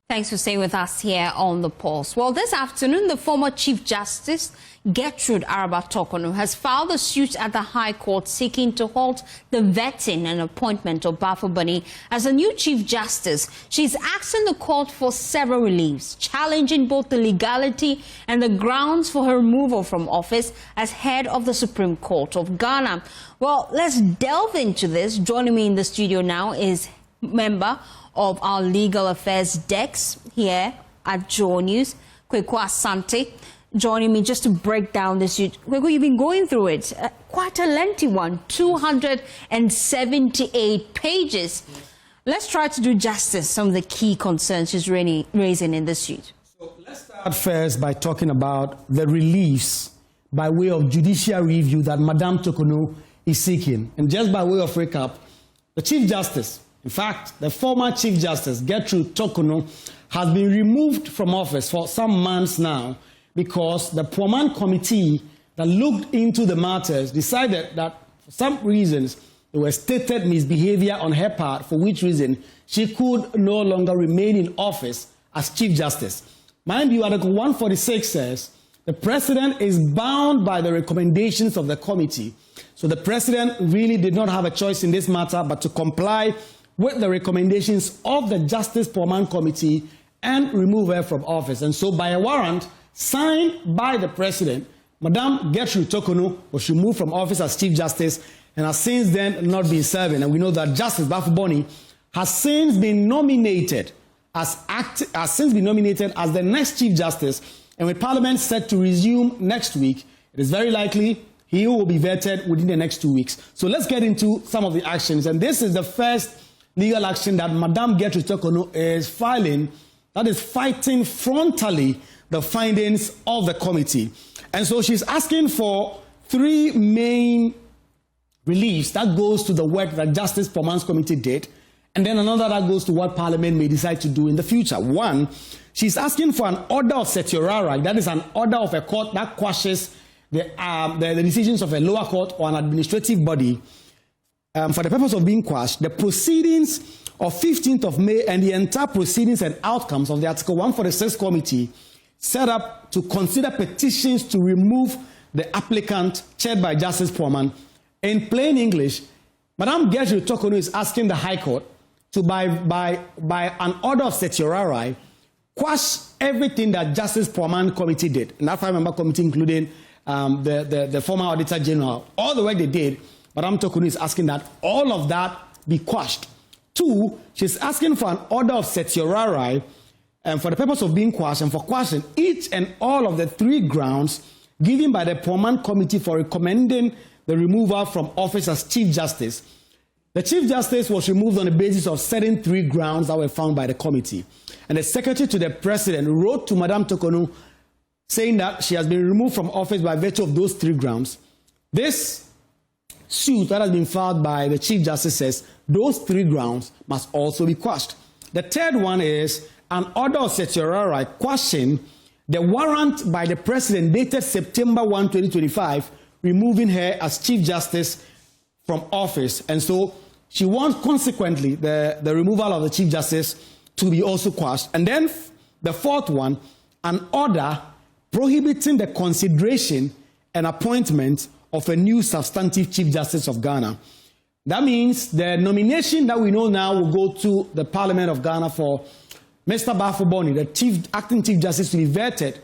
Thanks for staying with us here on The Pulse. Well, this afternoon, the former Chief Justice, Gertrude Torkonoo, has filed a suit at the High Court seeking to halt the vetting and appointment of Baffoe-Bonnie as a new Chief Justice. She's asking the court for several reliefs, challenging both the legality and the grounds for her removal from office as head of the Supreme Court of Ghana. Well, let's delve into this. Joining me in the studio now is member of our legal affairs desk here at JoyNews, Kweku Asante, joining me just to break down this. Kweku, you've been going through it, quite a lengthy one, 278 pages. Let's try to do justice some of the key concerns she's raising in this suit. So let's start first by talking about the reliefs by way of judicial review that Madame Torkonoo is seeking. And just by way of recap, the Chief Justice, in fact, the former Chief Justice, Gertrude Torkonoo, has been removed from office for some months now because the Poorman Committee that looked into the matters decided that for some reasons there was stated misbehavior on her part, for which reason she could no longer remain in office as Chief Justice. Mind you, Article 146 says the President is bound by the recommendations of the committee. So the President really did not have a choice in this matter but to comply with the recommendations of the Justice Poorman Committee and remove her from office. And so by a warrant signed by the President, Madame Gertrude Torkonoo was removed from office as Chief Justice and has since then not been serving. And we know that Justice Baffoe-Bonnie has since been nominated as the next Chief Justice. And with Parliament set to resume next week, it is very likely he will be vetted within the next 2 weeks. So let's get into some of the actions. And this is the first legal action that Madame Gertrude Torkonoo is filing, that is fighting frontally the findings of the committee. And so she's asking for three main reliefs that goes to the work that Justice Poorman's committee did, and then another that goes to what Parliament may decide to do in the future. One, she's asking for an order of certiorari, that is an order of a court that quashes the decisions of a lower court or an administrative body for the purpose of being quashed, the proceedings of 15th of May and the entire proceedings and outcomes of the Article 146 committee set up to consider petitions to remove the applicant chaired by Justice Poorman. In plain English, Madame Gertrude Torkonoo is asking the High Court to, by an order of certiorari, quash everything that Justice Poorman committee did. And that five-member committee, including the former Auditor General, all the work they did, Madame Torkonoo is asking that all of that be quashed. Two, she's asking for an order of certiorari for the purpose of being quashed and for quashing each and all of the three grounds given by the Poorman Committee for recommending the removal from office as Chief Justice. The Chief Justice was removed on the basis of certain three grounds that were found by the committee. And the Secretary to the President wrote to Madame Torkonoo saying that she has been removed from office by virtue of those three grounds. This suit that has been filed by the Chief Justice says those three grounds must also be quashed. The third one is an order of certiorari quashing the warrant by the President dated September 1, 2025, removing her as Chief Justice from office. And so she wants, consequently, the removal of the Chief Justice to be also quashed. And then the fourth one, an order prohibiting the consideration and appointment of a new substantive Chief Justice of Ghana. That means the nomination that we know now will go to the Parliament of Ghana for Mr. Baffoe-Bonnie, the acting Chief Justice, to be vetted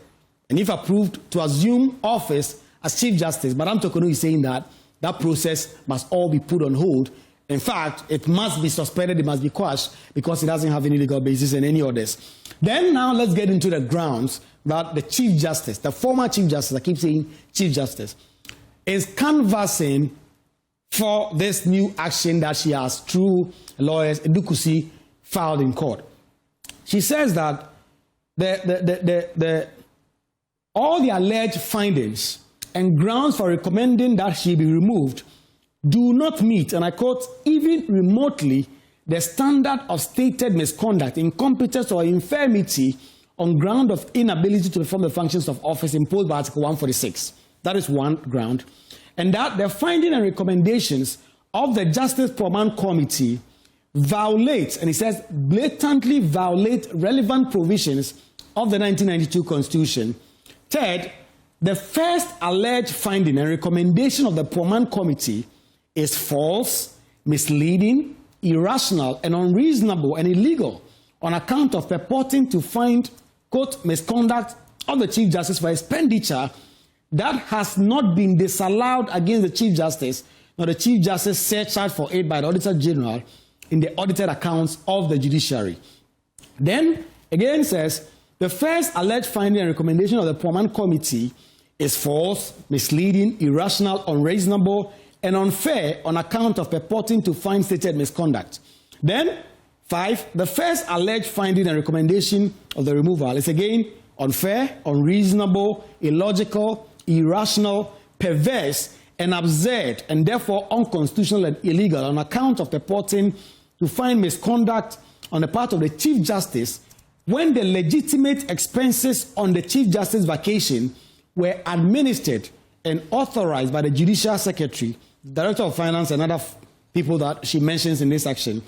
and, if approved, to assume office as Chief Justice. Madame Torkonoo is saying that that process must all be put on hold. In fact, it must be suspended, it must be quashed, because it doesn't have any legal basis in any orders. Then now let's get into the grounds that the Chief Justice, the former Chief Justice, I keep saying Chief Justice, is canvassing for this new action that she has, through lawyers Edukusi, filed in court. She says that all the alleged findings and grounds for recommending that she be removed do not meet, and I quote, even remotely, the standard of stated misconduct, incompetence, or infirmity on ground of inability to perform the functions of office imposed by Article 146. That is one ground. And that the finding and recommendations of the Justice Poorman Committee violates, and he says blatantly violate relevant provisions of the 1992 Constitution. Third, the first alleged finding and recommendation of the Poorman Committee is false, misleading, irrational, and unreasonable and illegal on account of purporting to find, quote, misconduct of the Chief Justice for expenditure that has not been disallowed against the Chief Justice, nor the Chief Justice surcharged for aid by the Auditor General in the audited accounts of the judiciary. Then, again says, the first alleged finding and recommendation of the Poorman Committee is false, misleading, irrational, unreasonable, and unfair on account of purporting to find stated misconduct. Then, 5, the first alleged finding and recommendation of the removal is again unfair, unreasonable, illogical, irrational, perverse, and absurd, and therefore unconstitutional and illegal on account of purporting to find misconduct on the part of the Chief Justice when the legitimate expenses on the Chief Justice vacation were administered and authorized by the Judicial Secretary, Director of Finance, and other people that she mentions in this section.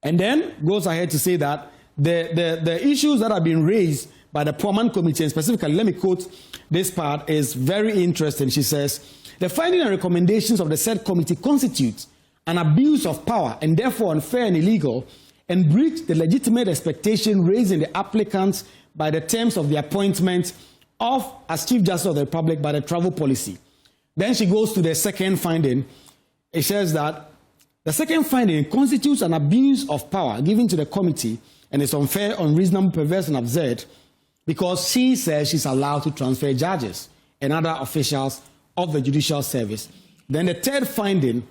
And then goes ahead to say that the issues that have been raised by the Poorman Committee, and specifically, let me quote this part, is very interesting. She says, the finding and recommendations of the said committee constitute an abuse of power and therefore unfair and illegal, and breach the legitimate expectation raised in the applicants by the terms of the appointment of as Chief Justice of the Republic by the travel policy. Then she goes to the second finding. It says that the second finding constitutes an abuse of power given to the committee and is unfair, unreasonable, perverse, and absurd because she says she's allowed to transfer judges and other officials of the judicial service. Then the third finding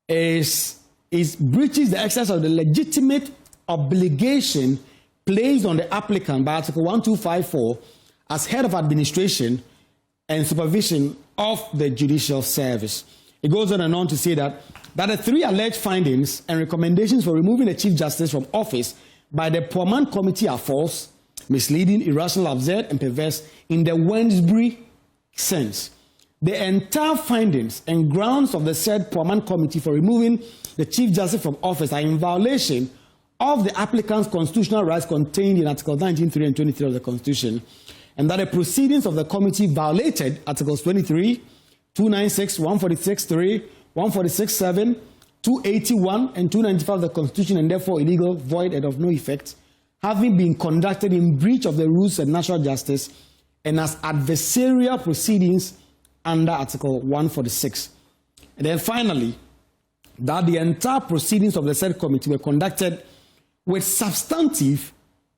is breaches the exercise of the legitimate obligation placed on the applicant by Article 1254 as head of administration and supervision of the judicial service. It goes on and on to say that the 3 alleged findings and recommendations for removing the Chief Justice from office by the Poorman Committee are false, misleading, irrational, absurd, and perverse in the Wednesbury sense. The entire findings and grounds of the said Poorman Committee for removing the Chief Justice from office are in violation of the applicant's constitutional rights contained in Articles 19.3 and 23 of the Constitution, and that the proceedings of the committee violated Articles 23, 296, 146.3, 146.7, 281, and 295 of the Constitution, and therefore illegal, void, and of no effect, having been conducted in breach of the rules of natural justice and as adversarial proceedings under Article 146. And then finally, that the entire proceedings of the said committee were conducted with substantive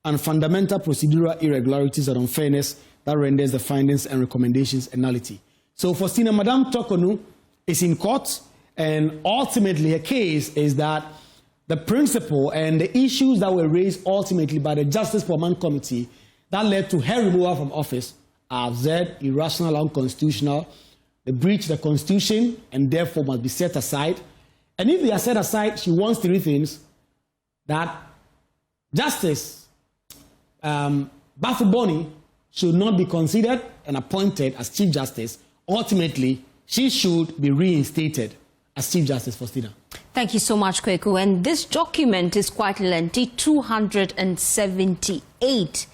and fundamental procedural irregularities and unfairness that renders the findings and recommendations a nullity. So Faustina, Madame Torkonoo is in court, and ultimately her case is that the principle and the issues that were raised ultimately by the Justice Poorman Committee that led to her removal from office are absurd, irrational, unconstitutional. They breach the Constitution and therefore must be set aside. And if they are set aside, she wants 3 things: that Justice Baffoe-Bonnie should not be considered and appointed as Chief Justice. Ultimately, she should be reinstated as Chief Justice, Faustina. Thank you so much, Kweku. And this document is quite lengthy, 278.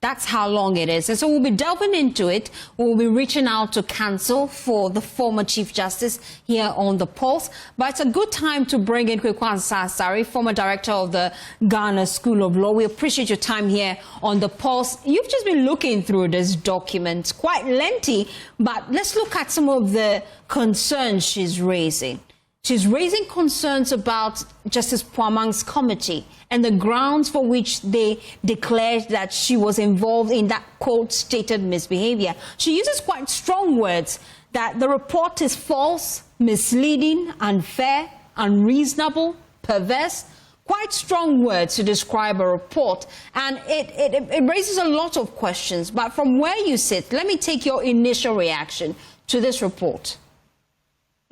That's how long it is. And so we'll be delving into it. We'll be reaching out to counsel for the former Chief Justice here on The Pulse. But it's a good time to bring in Kweku Ansah-Asare, former director of the Ghana School of Law. We appreciate your time here on The Pulse. You've just been looking through this document, quite lengthy, but let's look at some of the concerns she's raising. She's raising concerns about Justice Poorman's committee and the grounds for which they declared that she was involved in that, quote, stated misbehavior. She uses quite strong words that the report is false, misleading, unfair, unreasonable, perverse. Quite strong words to describe a report. And it raises a lot of questions. But from where you sit, let me take your initial reaction to this report.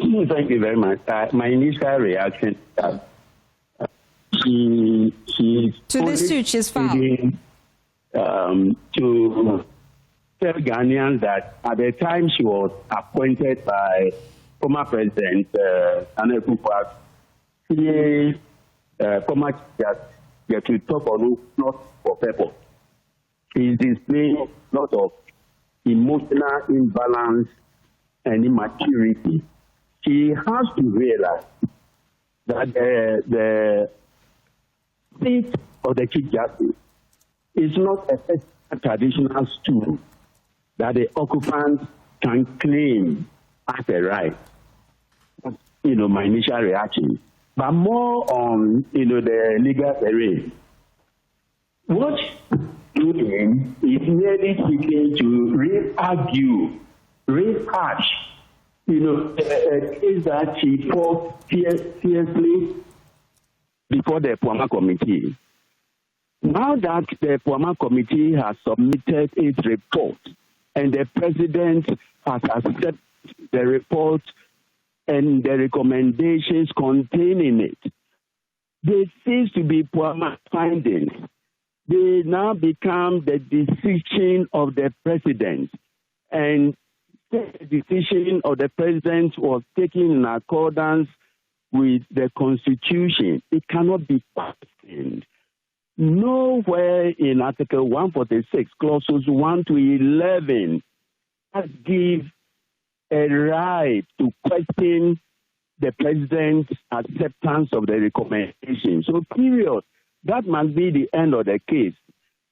Thank you very much. My initial reaction she to the suit she's filed. To tell Ghanaians that at the time she was appointed by former President Nana Akufo-Addo he, former Torkonoo, not for purpose. He is displaying a lot of emotional imbalance and immaturity. She has to realize that the seat of the Chief Justice is not a traditional stool that the occupant can claim as a right. My initial reaction, but more on, the legal terrain. What doing is merely seeking to re-argue, rehash, a case that she fought fiercely before the Puama Committee. Now that the Puama Committee has submitted its report and the President has accepted the report and the recommendations contained in it, there seems to be Puama findings. They now become the decision of the President. And the decision of the President was taken in accordance with the Constitution. It cannot be questioned. Nowhere in Article 146, clauses 1 to 11, that give a right to question the President's acceptance of the recommendation. So, period. That must be the end of the case.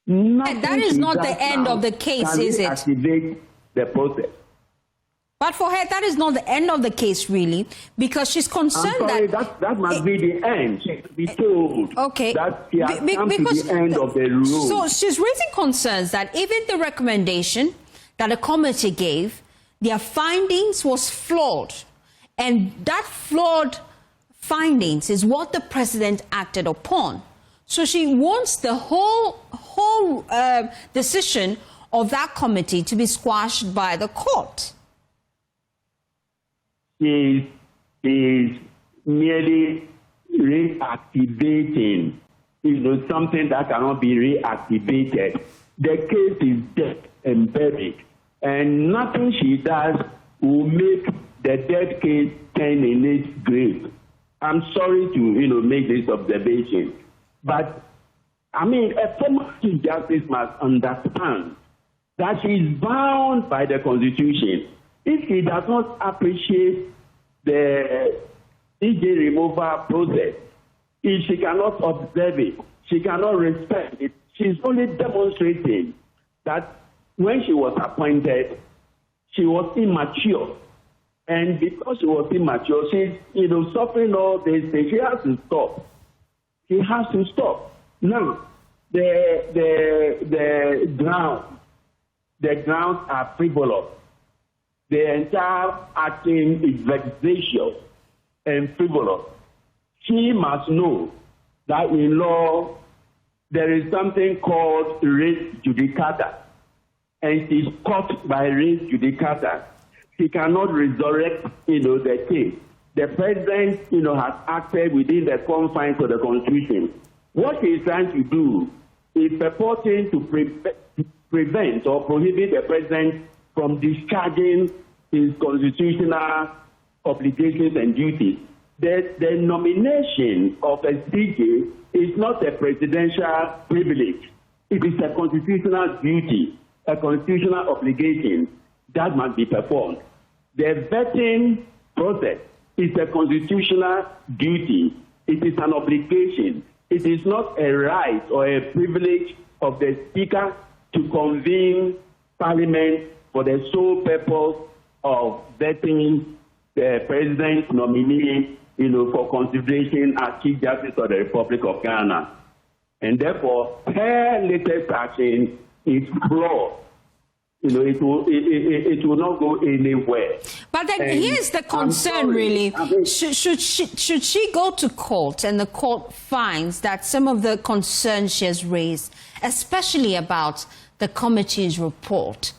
That is not the end of the case, is it? Activate the process. But for her, that is not the end of the case, really, because she's concerned that must be the end. She should be told that she has come to the end of the rule. So she's raising concerns that even the recommendation that the committee gave, their findings was flawed. And that flawed findings is what the President acted upon. So she wants the whole decision of that committee to be squashed by the court. Is merely reactivating, something that cannot be reactivated. The case is dead and buried, and nothing she does will make the dead case turn in its grave. I'm sorry to, make this observation, but a former Chief Justice must understand that she is bound by the Constitution. If he does not appreciate the EJ removal process, if she cannot observe it, she cannot respect it, she's only demonstrating that when she was appointed, she was immature. And because she was immature, she's, suffering all this. She has to stop. She has to stop. Now, the grounds are frivolous. The entire action is vexatious and frivolous. She must know that in law there is something called res judicata, and she's caught by res judicata. She cannot resurrect, the case. The President, has acted within the confines of the Constitution. What he is trying to do is purporting to prevent or prohibit the President from discharging his constitutional obligations and duties. The nomination of a CJ is not a presidential privilege. It is a constitutional duty, a constitutional obligation that must be performed. The vetting process is a constitutional duty. It is an obligation. It is not a right or a privilege of the Speaker to convene Parliament for the sole purpose of vetting the President's nominee, for consideration as Chief Justice of the Republic of Ghana. And therefore, her latest action is flawed. It will not go anywhere. But then here's the concern, really. Should she go to court and the court finds that some of the concerns she has raised, especially about the committee's report,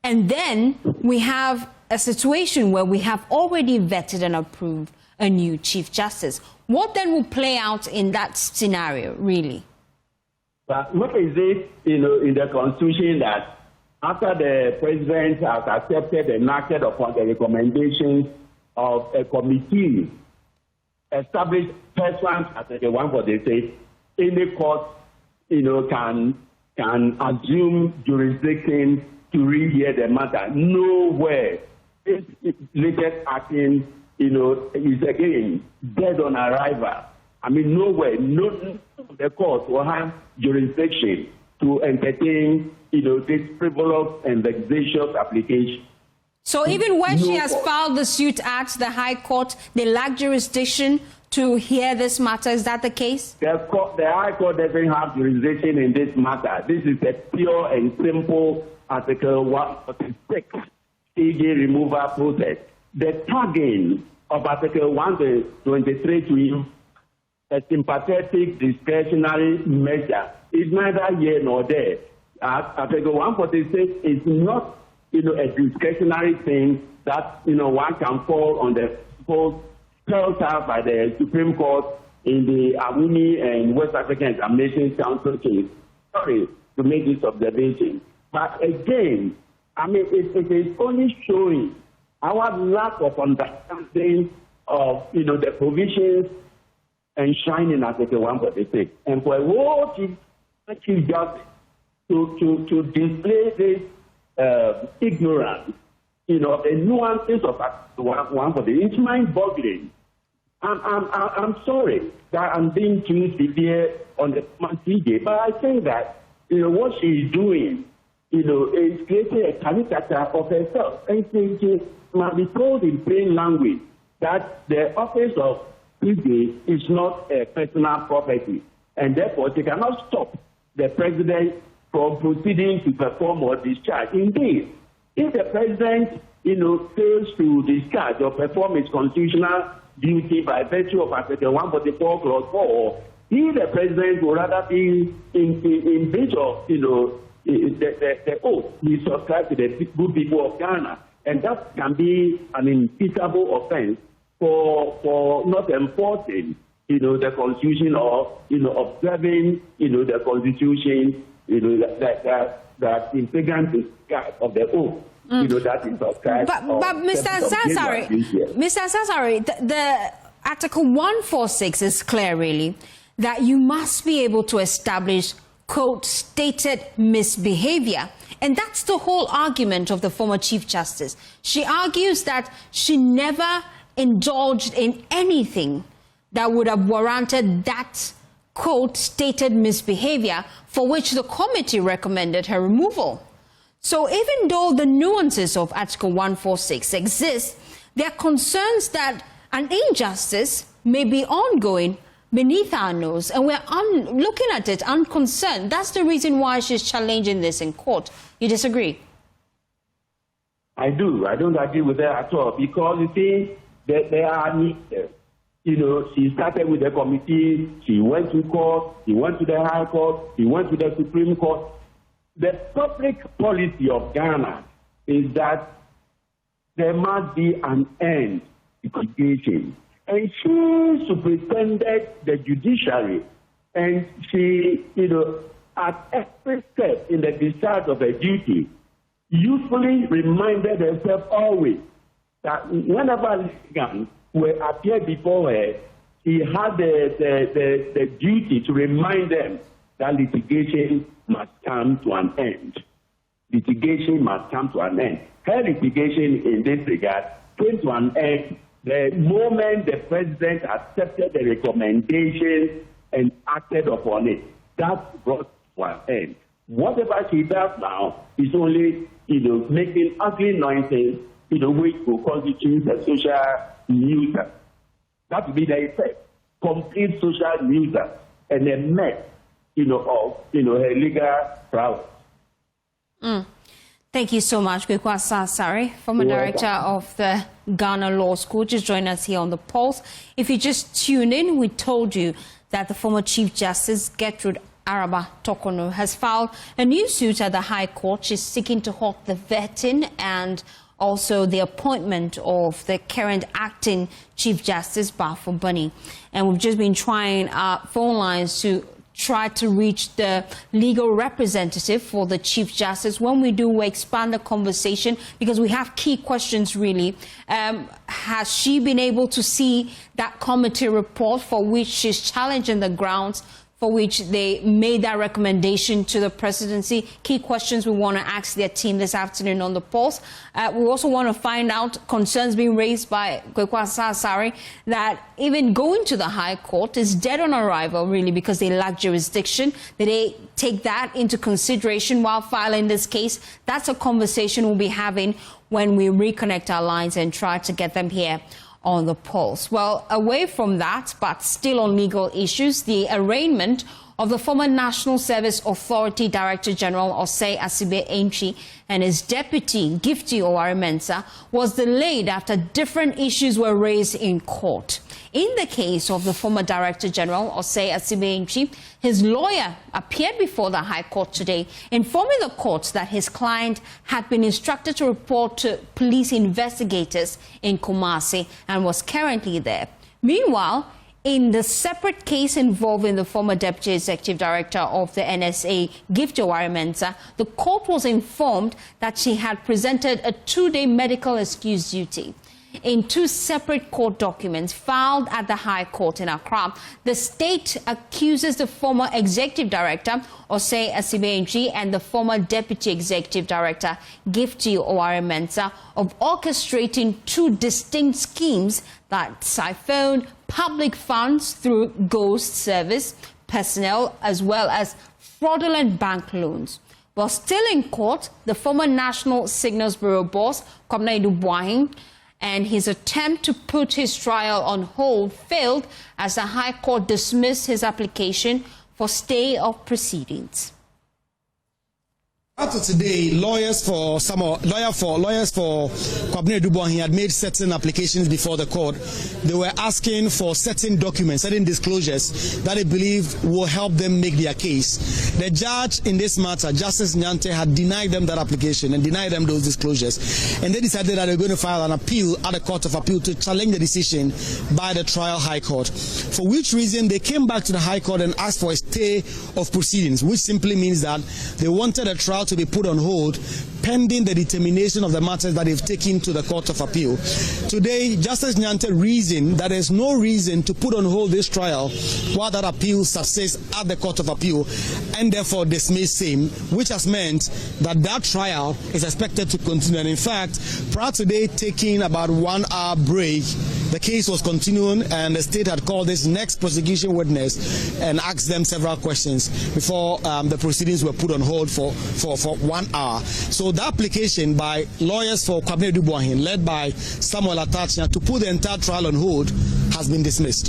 and then we have a situation where we have already vetted and approved a new Chief Justice, what then will play out in that scenario, really? But what is it, in the Constitution that after the President has accepted and acted upon the recommendations of a committee, established persons as the 146, any court, can assume jurisdiction to rehear the matter. Nowhere. This latest action, is again dead on arrival. I mean, nowhere. No, the court will have jurisdiction to entertain, this frivolous and vexatious application. So even when she has filed the suit at the High Court, they lack jurisdiction to hear this matter. Is that the case? The High Court doesn't have jurisdiction in this matter. This is a pure and simple Article 146 CJ removal process. The tagging of Article 123 to use a sympathetic discretionary measure is neither here nor there. Article 146 is not, a discretionary thing that, one can fall on the spelled out by the Supreme Court in the Awuni and West African Examinations Council case. Sorry to make this observation. But again, I mean, it is only showing our lack of understanding of, the provisions enshrined in Article 146. And for a whole Chief Justice to display this ignorance, the nuances of Article 146, it's mind-boggling. I'm sorry that I'm being too severe on the CJ, but I think that, what she's doing, is creating a caricature of herself. And she must be told in plain language that the office of CJ is not a personal property, and therefore she cannot stop the president from proceeding to perform or discharge. Indeed, if the president, fails to discharge or perform his constitutional duty by virtue of Article 144 Clause 4, he, the president, will rather be in breach of, the oath he subscribed to the good people of Ghana. And that can be an impeachable offense for not enforcing, the Constitution or, observing, the Constitution, that integrant of the oath. That is subscribed. But Mr. Sasari, the Article 146 is clear, really, that you must be able to establish, quote, stated misbehavior. And that's the whole argument of the former Chief Justice. She argues that she never indulged in anything that would have warranted that, quote, stated misbehavior for which the committee recommended her removal. So even though the nuances of Article 146 exist, there are concerns that an injustice may be ongoing beneath our nose, and we're looking at it unconcerned. That's the reason why she's challenging this in court. You disagree? I do. I don't agree with that at all, because you see, there are needs. She started with the committee, she went to court, she went to the High Court, she went to the Supreme Court. The public policy of Ghana is that there must be an end to litigation. And she superintended the judiciary, and she, at every step in the discharge of her duty, usefully reminded herself always that whenever litigants were appeared before her, she had the duty to remind them that litigation must come to an end. Litigation must come to an end. Her litigation in this regard came to an end the moment the president accepted the recommendation and acted upon it. That brought to an end. Whatever she does now is only, making ugly noises, which will constitute a social nuisance. That will be the effect. Complete social nuisance and a mess, of, her legal prowess. Thank you so much, Kwekwasa Asare, former director of the Ghana Law School. Just join us here on The Pulse. If you just tune in, we told you that the former Chief Justice, Gertrude Araba Torkonoo, has filed a new suit at the High Court. She's seeking to halt the vetting and also the appointment of the current acting Chief Justice, Baffoe-Bonnie. And we've just been trying our phone lines to try to reach the legal representative for the Chief Justice. When we do, we'll expand the conversation because we have key questions really. Has she been able to see that committee report for which she's challenging the grounds for which they made that recommendation to the presidency? Key questions we want to ask their team this afternoon on the Pulse. We also want to find out concerns being raised by Kweku Asare that even going to the High Court is dead on arrival, really, because they lack jurisdiction. Did they take that into consideration while filing this case? That's a conversation we'll be having when we reconnect our lines and try to get them here on the Pulse. Well, away from that, but still on legal issues, the arraignment of the former National Service Authority Director General Osei Asibe-Antwi and his deputy Gifty Oware-Mensah was delayed after different issues were raised in court. In the case of the former Director General Osei Asibe-Antwi, his lawyer appeared before the High Court today, informing the court that his client had been instructed to report to police investigators in Kumasi and was currently there. Meanwhile, in the separate case involving the former Deputy Executive Director of the NSA, Gifty Oware-Mensah, the court was informed that she had presented a 2-day medical excuse duty. In 2 separate court documents filed at the High Court in Accra, the state accuses the former Executive Director, Osei Asibe-Antwi, and the former Deputy Executive Director, Gifty Oware-Mensah, of orchestrating 2 distinct schemes that siphoned public funds through ghost service personnel as well as fraudulent bank loans. While still in court, the former National Signals Bureau boss, Kwabena Idu-Boahen, and his attempt to put his trial on hold failed as the High Court dismissed his application for stay of proceedings. After today, lawyers for Kwabena Idu-Boahen had made certain applications before the court. They were asking for certain documents, certain disclosures that they believed will help them make their case. The judge in this matter, Justice Nyante, had denied them that application and denied them those disclosures. And they decided that they were going to file an appeal at the Court of Appeal to challenge the decision by the trial High Court. For which reason, they came back to the High Court and asked for a stay of proceedings, which simply means that they wanted a trial to be put on hold pending the determination of the matters that they've taken to the Court of Appeal. Today, Justice Nyante reasoned that there's no reason to put on hold this trial while that appeal subsists at the Court of Appeal and therefore dismiss same, which has meant that that trial is expected to continue. And in fact, prior to today taking about 1 hour break, the case was continuing and the state had called this next prosecution witness and asked them several questions before the proceedings were put on hold for 1 hour. So the application by lawyers for Kwabena Idu-Boahen, led by Samuel Atachia, to put the entire trial on hold has been dismissed.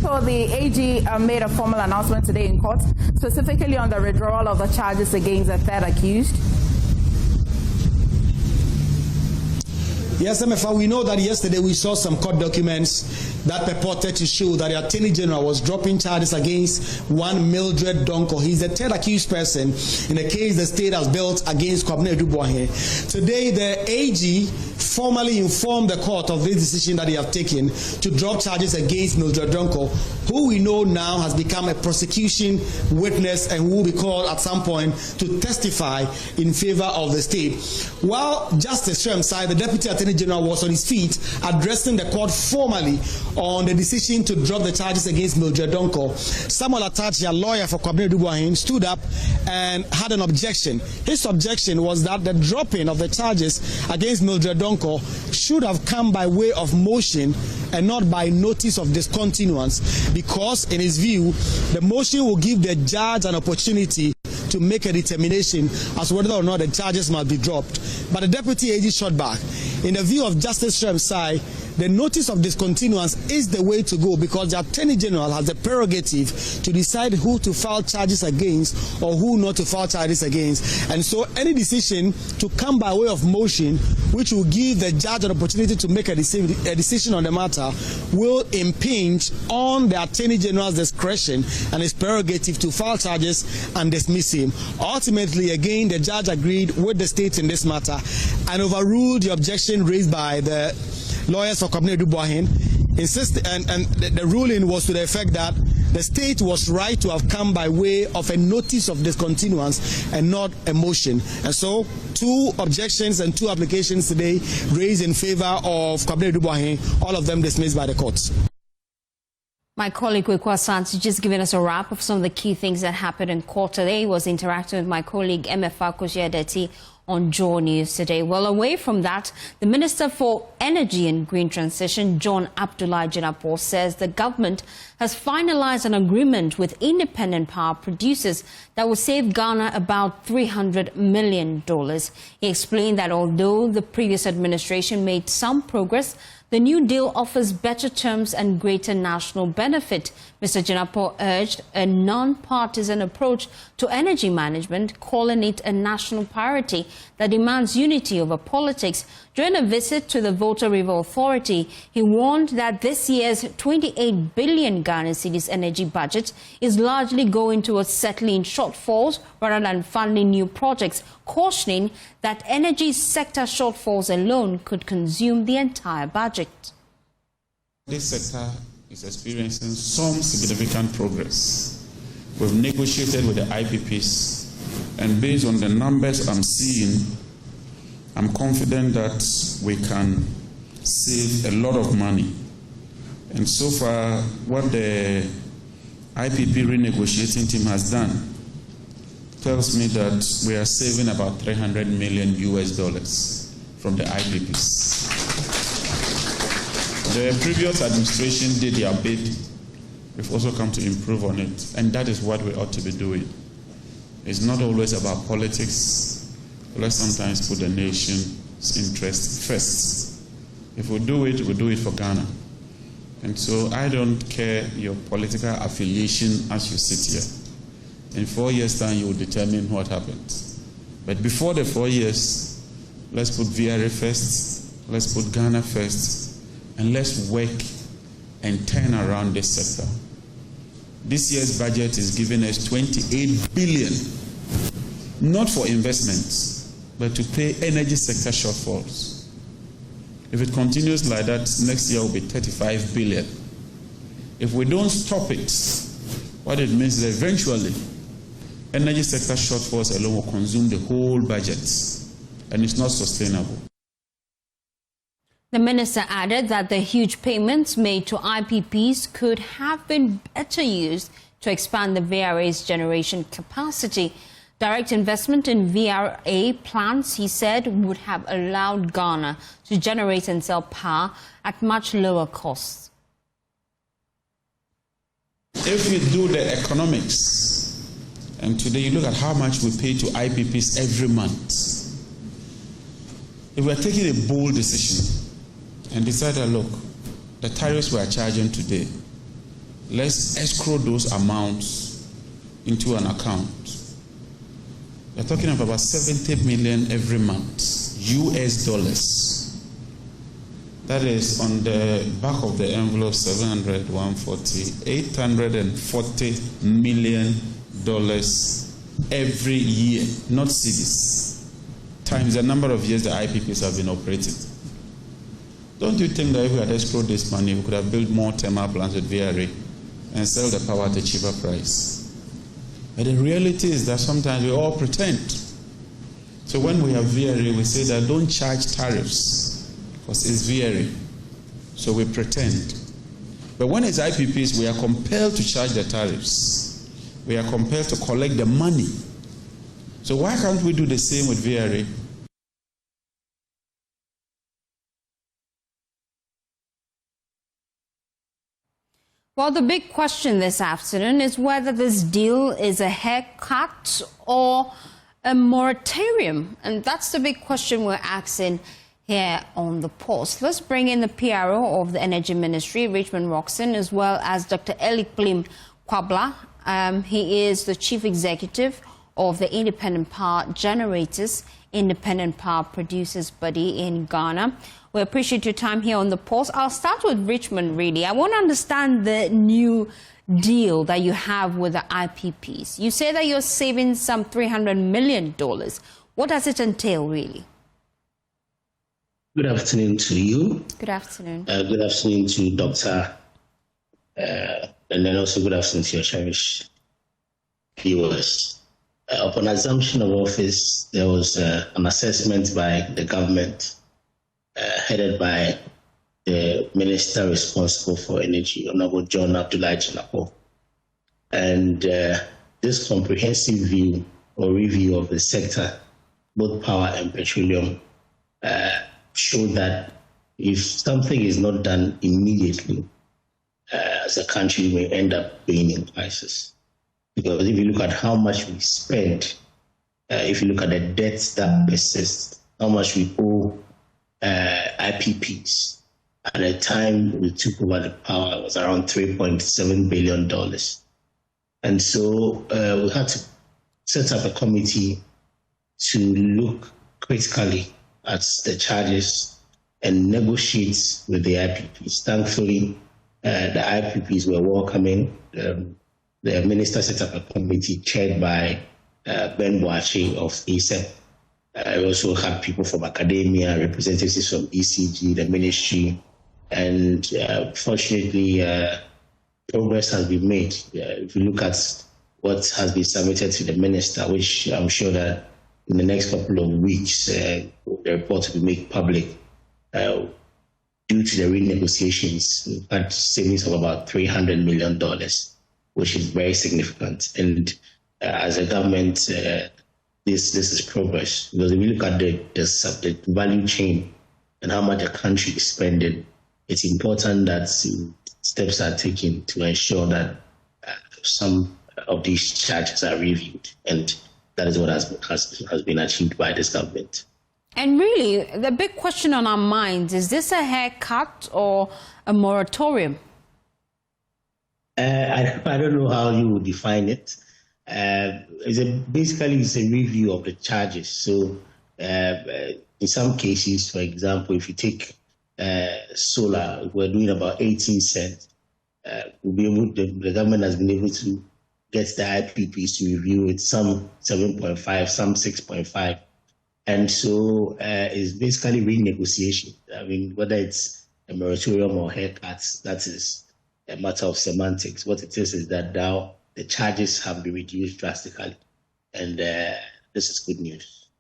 So the AG made a formal announcement today in court, specifically on the withdrawal of the charges against the third accused. Yes, MFA, we know that yesterday we saw some court documents that purported to show that the Attorney General was dropping charges against one Mildred Donko. He's the third accused person in the case the state has built against Kwabena Idu-Boahen. Today, the AG formally informed the court of this decision that they have taken to drop charges against Mildred Donko, who we know now has become a prosecution witness and who will be called at some point to testify in favor of the state. While Justice Shremsai, the Deputy Attorney General, was on his feet addressing the court formally on the decision to drop the charges against Mildred Donko, Samuel Atachia, lawyer for Kwabena Idu-Boahen, stood up and had an objection. His objection was that the dropping of the charges against Mildred Donko should have come by way of motion and not by notice of discontinuance, because in his view, the motion will give the judge an opportunity to make a determination as whether or not the charges must be dropped. But the Deputy AG shot back. In the view of Justice Shremsai, the notice of discontinuance is the way to go, because the Attorney General has the prerogative to decide who to file charges against or who not to file charges against. And so any decision to come by way of motion, which will give the judge an opportunity to make a decision on the matter, will impinge on the Attorney General's discretion and his prerogative to file charges and dismiss him. Ultimately, again, the judge agreed with the state in this matter and overruled the objection raised by the lawyers for Kwabena Idu-Boahen, and the ruling was to the effect that the state was right to have come by way of a notice of discontinuance and not a motion. And so 2 objections and 2 applications today raised in favor of Kwabena Dubois, all of them dismissed by the courts. My colleague Kwekwa Santi just giving us a wrap of some of the key things that happened in court today. He was interacting with my colleague MFA Koshiadeti on JoyNews today. Well, away from that, the Minister for Energy and Green Transition, John Abdullah Jinapor, says the government has finalized an agreement with independent power producers that will save Ghana about $300 million. He explained that although the previous administration made some progress, the new deal offers better terms and greater national benefit. Mr. Jinapor urged a non-partisan approach to energy management, calling it a national priority that demands unity over politics. During a visit to the Volta River Authority, he warned that this year's 28 billion Ghana cedis energy budget is largely going towards settling shortfalls rather than funding new projects, cautioning that energy sector shortfalls alone could consume the entire budget. This sector is experiencing some significant progress. We've negotiated with the IPPs, and based on the numbers I'm seeing, I'm confident that we can save a lot of money. And so far, what the IPP renegotiating team has done tells me that we are saving about $300 million from the IPPs. The previous administration did their bit. We've also come to improve on it, and that is what we ought to be doing. It's not always about politics. Let's sometimes put the nation's interest first. If we do it, we do it for Ghana. And so I don't care your political affiliation as you sit here. In 4 years' time, you will determine what happens. But before the 4 years, let's put VRA first, let's put Ghana first, and let's work and turn around this sector. This year's budget is giving us 28 billion, not for investments, but to pay energy sector shortfalls. If it continues like that, next year will be 35 billion. If we don't stop it, what it means is eventually energy sector shortfalls alone will consume the whole budget, and it's not sustainable. The minister added that the huge payments made to IPPs could have been better used to expand the VRA's generation capacity. Direct investment in VRA plants, he said, would have allowed Ghana to generate and sell power at much lower costs. If you do the economics, and today you look at how much we pay to IPPs every month, if we are taking a bold decision and decide that, look, the tariffs we are charging today, let's escrow those amounts into an account. We're talking of about 70 million every month, US dollars. That is on the back of the envelope, 700, 140, $840 million every year, not cedis, times the number of years the IPPs have been operating. Don't you think that if we had escrowed this money, we could have built more thermal plants with VRA and sell the power at a cheaper price? But the reality is that sometimes we all pretend. So when we have VRA, we say that don't charge tariffs because it's VRA. So we pretend. But when it's IPPs, we are compelled to charge the tariffs. We are compelled to collect the money. So why can't we do the same with VRA? Well, the big question this afternoon is whether this deal is a haircut or a moratorium. And that's the big question we're asking here on The Pulse. Let's bring in the PRO of the Energy Ministry, Richmond Roxon, as well as Dr. Elik Blim Kwabla. He is the Chief Executive of the Independent Power Generators, Independent Power Producers Body in Ghana. We appreciate your time here on The Pulse. I'll start with Richmond, really. I want to understand the new deal that you have with the IPPs. You say that you're saving some $300 million. What does it entail, really? Good afternoon to you. Good afternoon. Good afternoon to Dr. And then also good afternoon to your cherished viewers. Upon assumption of office, there was an assessment by the government headed by the minister responsible for energy, Honorable John Abdullahi Jinapor. And this comprehensive view or review of the sector, both power and petroleum, showed that if something is not done immediately, as a country, we may end up being in crisis. Because if you look at how much we spend, if you look at the debts that persist, how much we owe IPPs, at the time we took over the power, it was around $3.7 billion. And so we had to set up a committee to look critically at the charges and negotiate with the IPPs. Thankfully, the IPPs were welcoming. The minister set up a committee chaired by Ben Boachi of ASEP. We also had people from academia, representatives from ECG, the ministry, and fortunately, progress has been made. If you look at what has been submitted to the minister, which I'm sure that in the next couple of weeks, the report will be made public. Due to the renegotiations, we've had savings of about $300 million, which is very significant. And as a government, this is progress. Because if you look at the value chain and how much the country is spending, it's important that steps are taken to ensure that some of these charges are reviewed. And that is what has been achieved by this government. And really, the big question on our minds, is this a haircut or a moratorium? I don't know how you would define it. Basically, it's a review of the charges. So in some cases, for example, if you take solar, we're doing about 18 cents. The government has been able to get the IPPs to review it, some 7.5, some 6.5. And so it's basically renegotiation. I mean, whether it's a moratorium or haircuts, that is a matter of semantics. What it is that now the charges have been reduced drastically. And this is good news.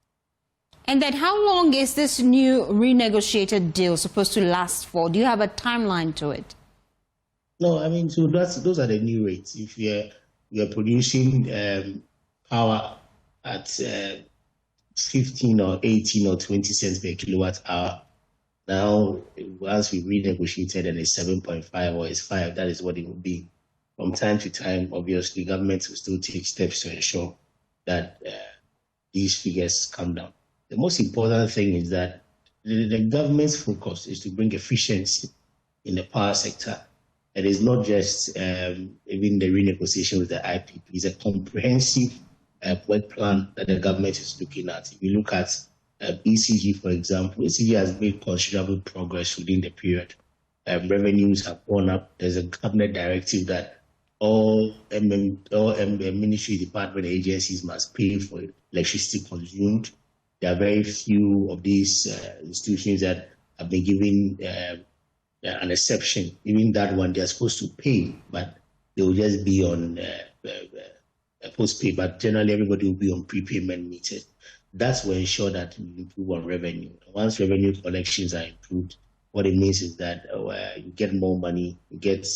And then how long is this new renegotiated deal supposed to last for? Do you have a timeline to it? No, I mean, so those are the new rates. If you're producing power at 15 or 18 or 20 cents per kilowatt hour. Now, once we renegotiated and it's 7.5 or it's 5, that is what it will be. From time to time, obviously, governments will still take steps to ensure that these figures come down. The most important thing is that the government's focus is to bring efficiency in the power sector. It is not just even the renegotiation with the IPP. It's a comprehensive work plan that the government is looking at. If you look at ECG, for example, ECG has made considerable progress within the period. Revenues have gone up. There's a cabinet directive that all ministry, department, agencies must pay for electricity consumed. There are very few of these institutions that have been given an exception. Even that one, they're supposed to pay, but they will just be on postpaid, but generally everybody will be on prepayment meters. That's will ensure that we improve on revenue. Once revenue collections are improved, what it means is that you get more money, you get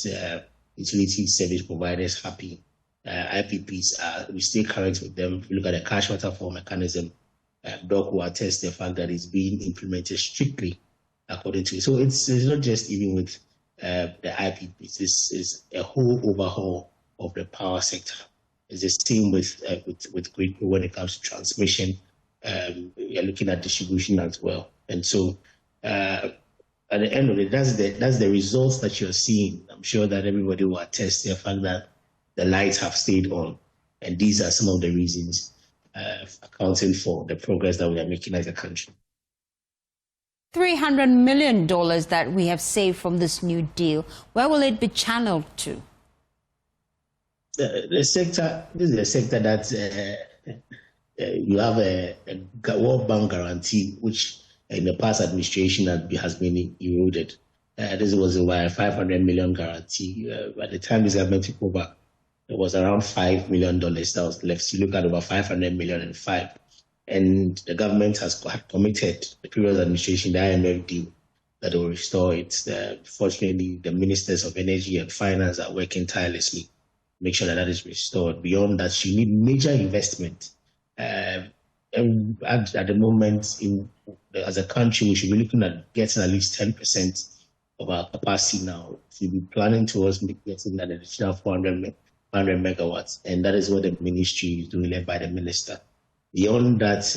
utility service providers happy. IPPs, we stay current with them. If you look at the cash waterfall mechanism, Doc will attest the fact that it's being implemented strictly according to it. So it's not just even with the IPPs, it's a whole overhaul of the power sector. It's the same with grid when it comes to transmission. You're looking at distribution as well. And so at the end of it, that's the results that you're seeing. I'm sure that everybody will attest to the fact that the lights have stayed on. And these are some of the reasons accounting for the progress that we are making as a country. $300 million that we have saved from this new deal, where will it be channeled to? The sector, this is a sector that you have a World Bank guarantee, which in the past administration has been eroded. This was a 500 million guarantee. By the time this government took over, it was around $5 million that was left. You look at over 500 million and five. And the government had committed, the previous administration, the IMF deal, that they will restore it. Fortunately, the ministers of energy and finance are working tirelessly to make sure that that is restored. Beyond that, you need major investment. And at the moment, as a country, we should be looking at getting at least 10% of our capacity now. We'll be planning towards getting an additional 400 megawatts, and that is what the ministry is doing, led by the minister. Beyond that,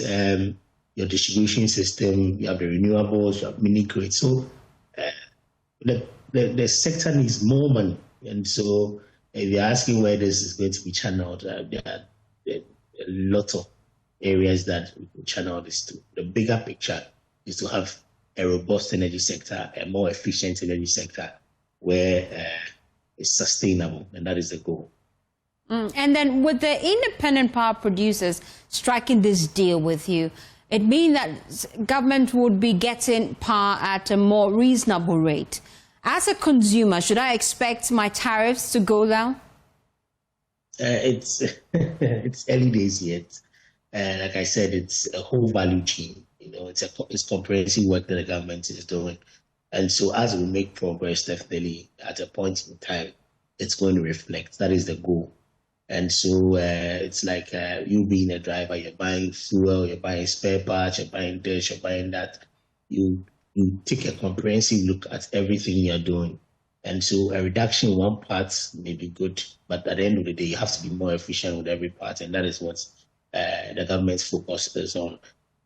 your distribution system, you have the renewables, you have mini grids. So the sector needs more money. And so if you're asking where this is going to be channeled, there are a lot of areas that we can channel this to. The bigger picture is to have a robust energy sector, a more efficient energy sector where it's sustainable, and that is the goal. And then with the independent power producers striking this deal with you, it means that government would be getting power at a more reasonable rate. As a consumer, should I expect my tariffs to go down? It's early days yet. Like I said, it's a whole value chain. It's comprehensive work that the government is doing. And so as we make progress, definitely at a point in time, it's going to reflect. That is the goal. And so it's like you being a driver, you're buying fuel, you're buying spare parts, you're buying this, you're buying that. You take a comprehensive look at everything you're doing. And so a reduction in one part may be good, but at the end of the day, you have to be more efficient with every part. And that is what the government's focus is on.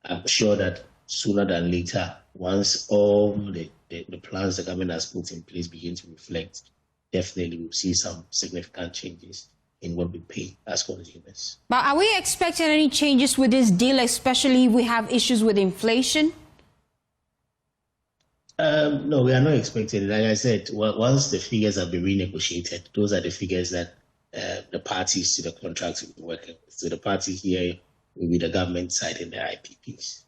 I'm sure that sooner than later, once all the plans the government has put in place begin to reflect, definitely we'll see some significant changes in what we pay as consumers. But are we expecting any changes with this deal, especially if we have issues with inflation? No, we are not expecting it. Like I said, once the figures have been renegotiated, those are the figures that the parties to the contract will be working with. So the party here will be the government side and the IPPs.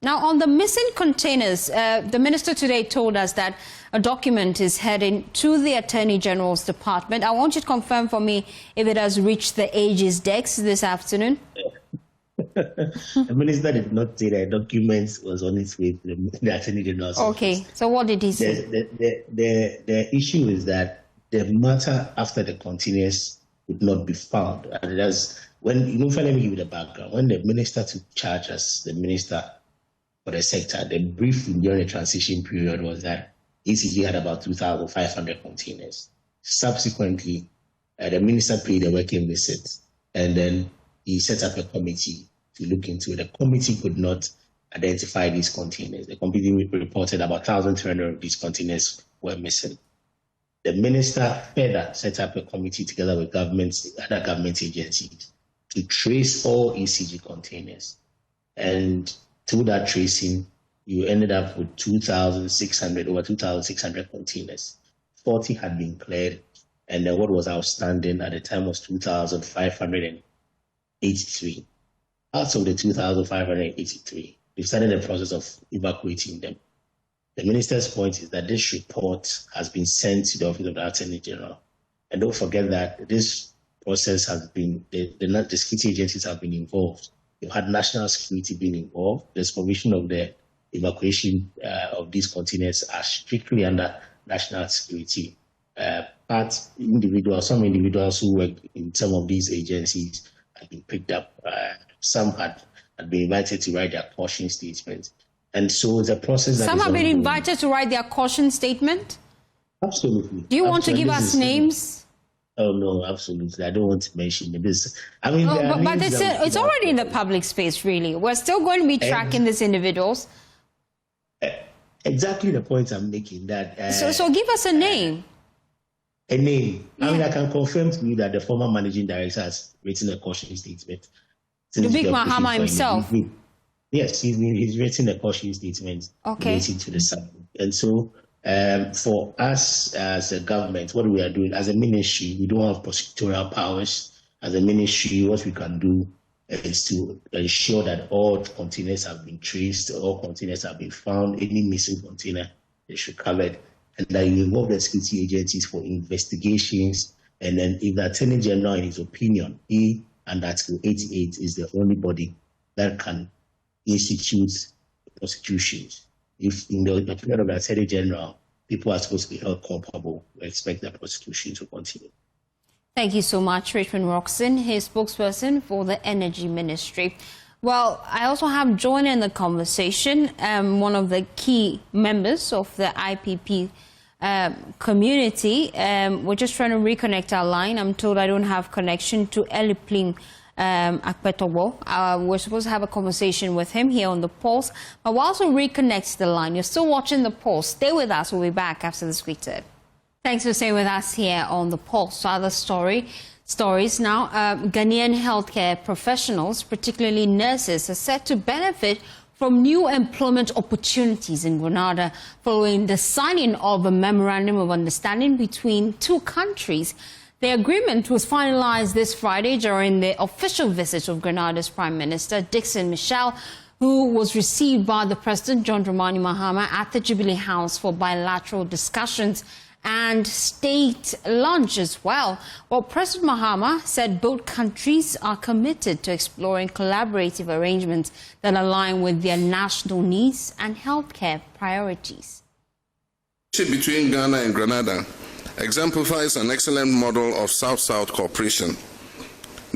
Now, on the missing containers, the minister today told us that a document is heading to the Attorney General's department. I want you to confirm for me if it has reached the AG's desk this afternoon. The minister did not say that a document was on its way to the Attorney General's office. Okay, so what did he say? The issue is that the matter after the containers would not be found. And that's when, let me give you the background. When the minister took charge as the minister for the sector, the briefing during the transition period was that ECG had about 2,500 containers. Subsequently, the minister paid a working visit, and then he set up a committee to look into it. The committee could not identify these containers. The committee reported about 1,300 of these containers were missing. The minister further set up a committee together with other government agencies to trace all ECG containers. And through that tracing, you ended up with over 2,600 containers. 40 had been cleared, and then what was outstanding at the time was 2,583. Out of the 2,583, we started the process of evacuating them. The minister's point is that this report has been sent to the Office of the Attorney General. And don't forget that this process has been, the security agencies have been involved. You've had national security being involved. The supervision of the evacuation of these containers are strictly under national security. But some individuals who work in some of these agencies have been picked up. Some had been invited to write their caution statement. And so the process that some have been invited to write their caution statement? Absolutely. Do you want to give us names? Oh, no, absolutely. I don't want to mention this. I mean, but it's already in the public space, really. We're still going to be tracking these individuals. Exactly the point I'm making. That so give us a name. A name. Yeah. I mean, I can confirm to you that the former managing director has written a caution statement. The big Mahama himself. Yes, he's written a caution statement relating to the subject. And so for us as a government, what we are doing as a ministry, we don't have prosecutorial powers. As a ministry, what we can do is to ensure that all containers have been traced, all containers have been found, any missing container is recovered. and that you involve the security agencies for investigations. And then if the Attorney General, in his opinion, he and Article 88 is the only body that can institute prosecutions. If in the opinion of the Attorney General, people are supposed to be held culpable, we expect that prosecution to continue. Thank you so much, Richmond Roxon, his spokesperson for the Energy Ministry. Well, I also have joined in the conversation one of the key members of the IPP community. We're just trying to reconnect our line. I'm told I don't have connection to Eliplin Akpetowo. We're supposed to have a conversation with him here on The Pulse, but we'll also reconnect the line. You're still watching The Pulse. Stay with us. We'll be back after this quick tip. Thanks for staying with us here on The Pulse. So other stories now. Ghanaian healthcare professionals, particularly nurses, are set to benefit from new employment opportunities in Grenada following the signing of a memorandum of understanding between two countries. The agreement was finalized this Friday during the official visit of Grenada's Prime Minister, Dickson Michel, who was received by the President, John Dramani Mahama, at the Jubilee House for bilateral discussions and state lunch as well. Well, President Mahama said both countries are committed to exploring collaborative arrangements that align with their national needs and healthcare priorities. Between Ghana and Grenada exemplifies an excellent model of South-South cooperation.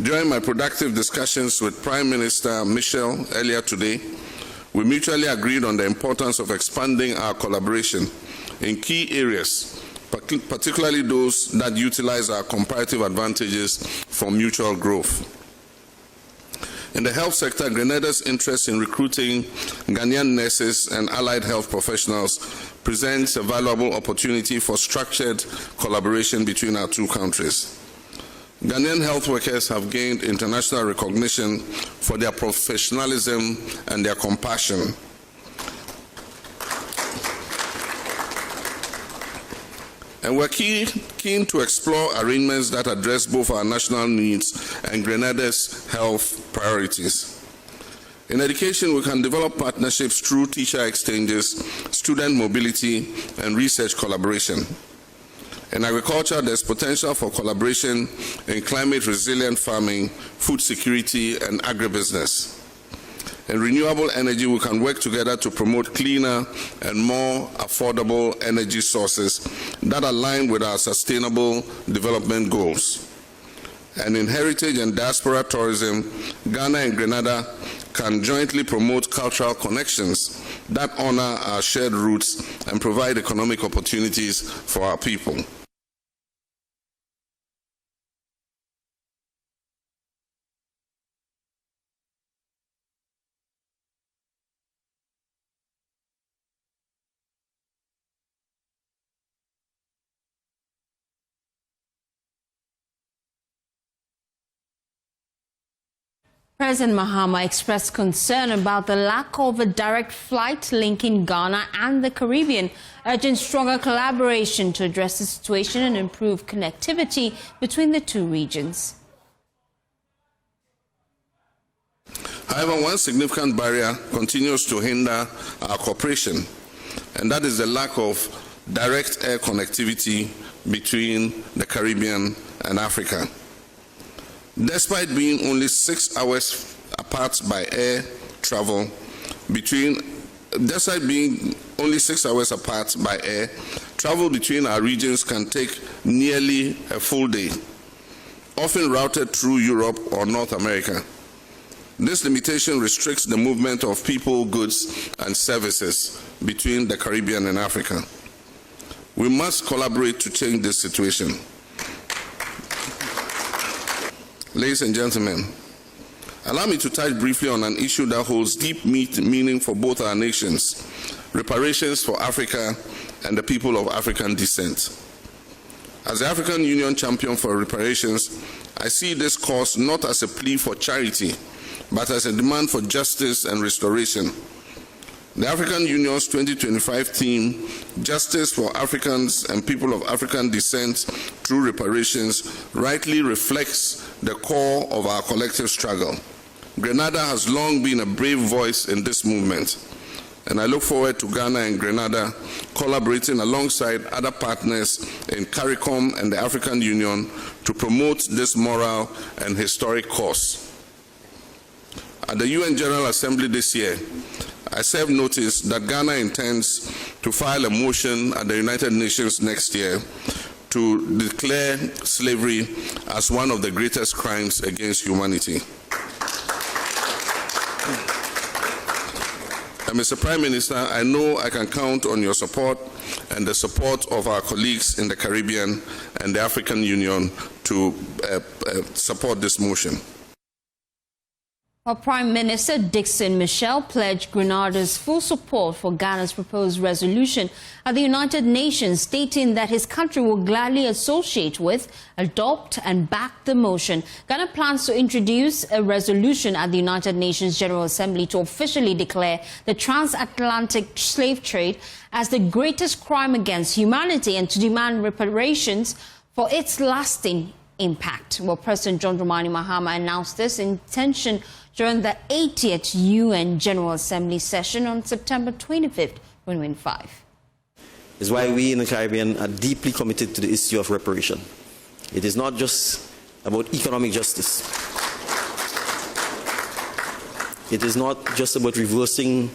During my productive discussions with Prime Minister Michel earlier today, we mutually agreed on the importance of expanding our collaboration in key areas, particularly those that utilize our comparative advantages for mutual growth. In the health sector, Grenada's interest in recruiting Ghanaian nurses and allied health professionals presents a valuable opportunity for structured collaboration between our two countries. Ghanaian health workers have gained international recognition for their professionalism and their compassion. And we're keen to explore arrangements that address both our national needs and Grenada's health priorities. In education, we can develop partnerships through teacher exchanges, student mobility, and research collaboration. In agriculture, there's potential for collaboration in climate-resilient farming, food security, and agribusiness. In renewable energy, we can work together to promote cleaner and more affordable energy sources that align with our sustainable development goals. And in heritage and diaspora tourism, Ghana and Grenada can jointly promote cultural connections that honor our shared roots and provide economic opportunities for our people. President Mahama expressed concern about the lack of a direct flight linking Ghana and the Caribbean, urging stronger collaboration to address the situation and improve connectivity between the two regions. However, one significant barrier continues to hinder our cooperation, and that is the lack of direct air connectivity between the Caribbean and Africa. Despite being only 6 hours apart by air travel between our regions can take nearly a full day, often routed through Europe or North America. This limitation restricts the movement of people, goods, and services between the Caribbean and Africa. We must collaborate to change this situation. Ladies and gentlemen, allow me to touch briefly on an issue that holds deep meaning for both our nations: reparations for Africa and the people of African descent. As the African Union champion for reparations, I see this cause not as a plea for charity, but as a demand for justice and restoration. The African Union's 2025 theme, Justice for Africans and People of African Descent Through Reparations, rightly reflects the core of our collective struggle. Grenada has long been a brave voice in this movement. and I look forward to Ghana and Grenada collaborating alongside other partners in CARICOM and the African Union to promote this moral and historic cause. At the UN General Assembly this year, I served notice that Ghana intends to file a motion at the United Nations next year to declare slavery as one of the greatest crimes against humanity. And Mr. Prime Minister, I know I can count on your support and the support of our colleagues in the Caribbean and the African Union to support this motion. Well, Prime Minister Dickson Michel pledged Grenada's full support for Ghana's proposed resolution at the United Nations, stating that his country will gladly associate with, adopt and back the motion. Ghana plans to introduce a resolution at the United Nations General Assembly to officially declare the transatlantic slave trade as the greatest crime against humanity and to demand reparations for its lasting impact. Well, President John Dramani Mahama announced this intention during the 80th UN General Assembly session on September 25th, 2025. Is why we in the Caribbean are deeply committed to the issue of reparation. It is not just about economic justice. It is not just about reversing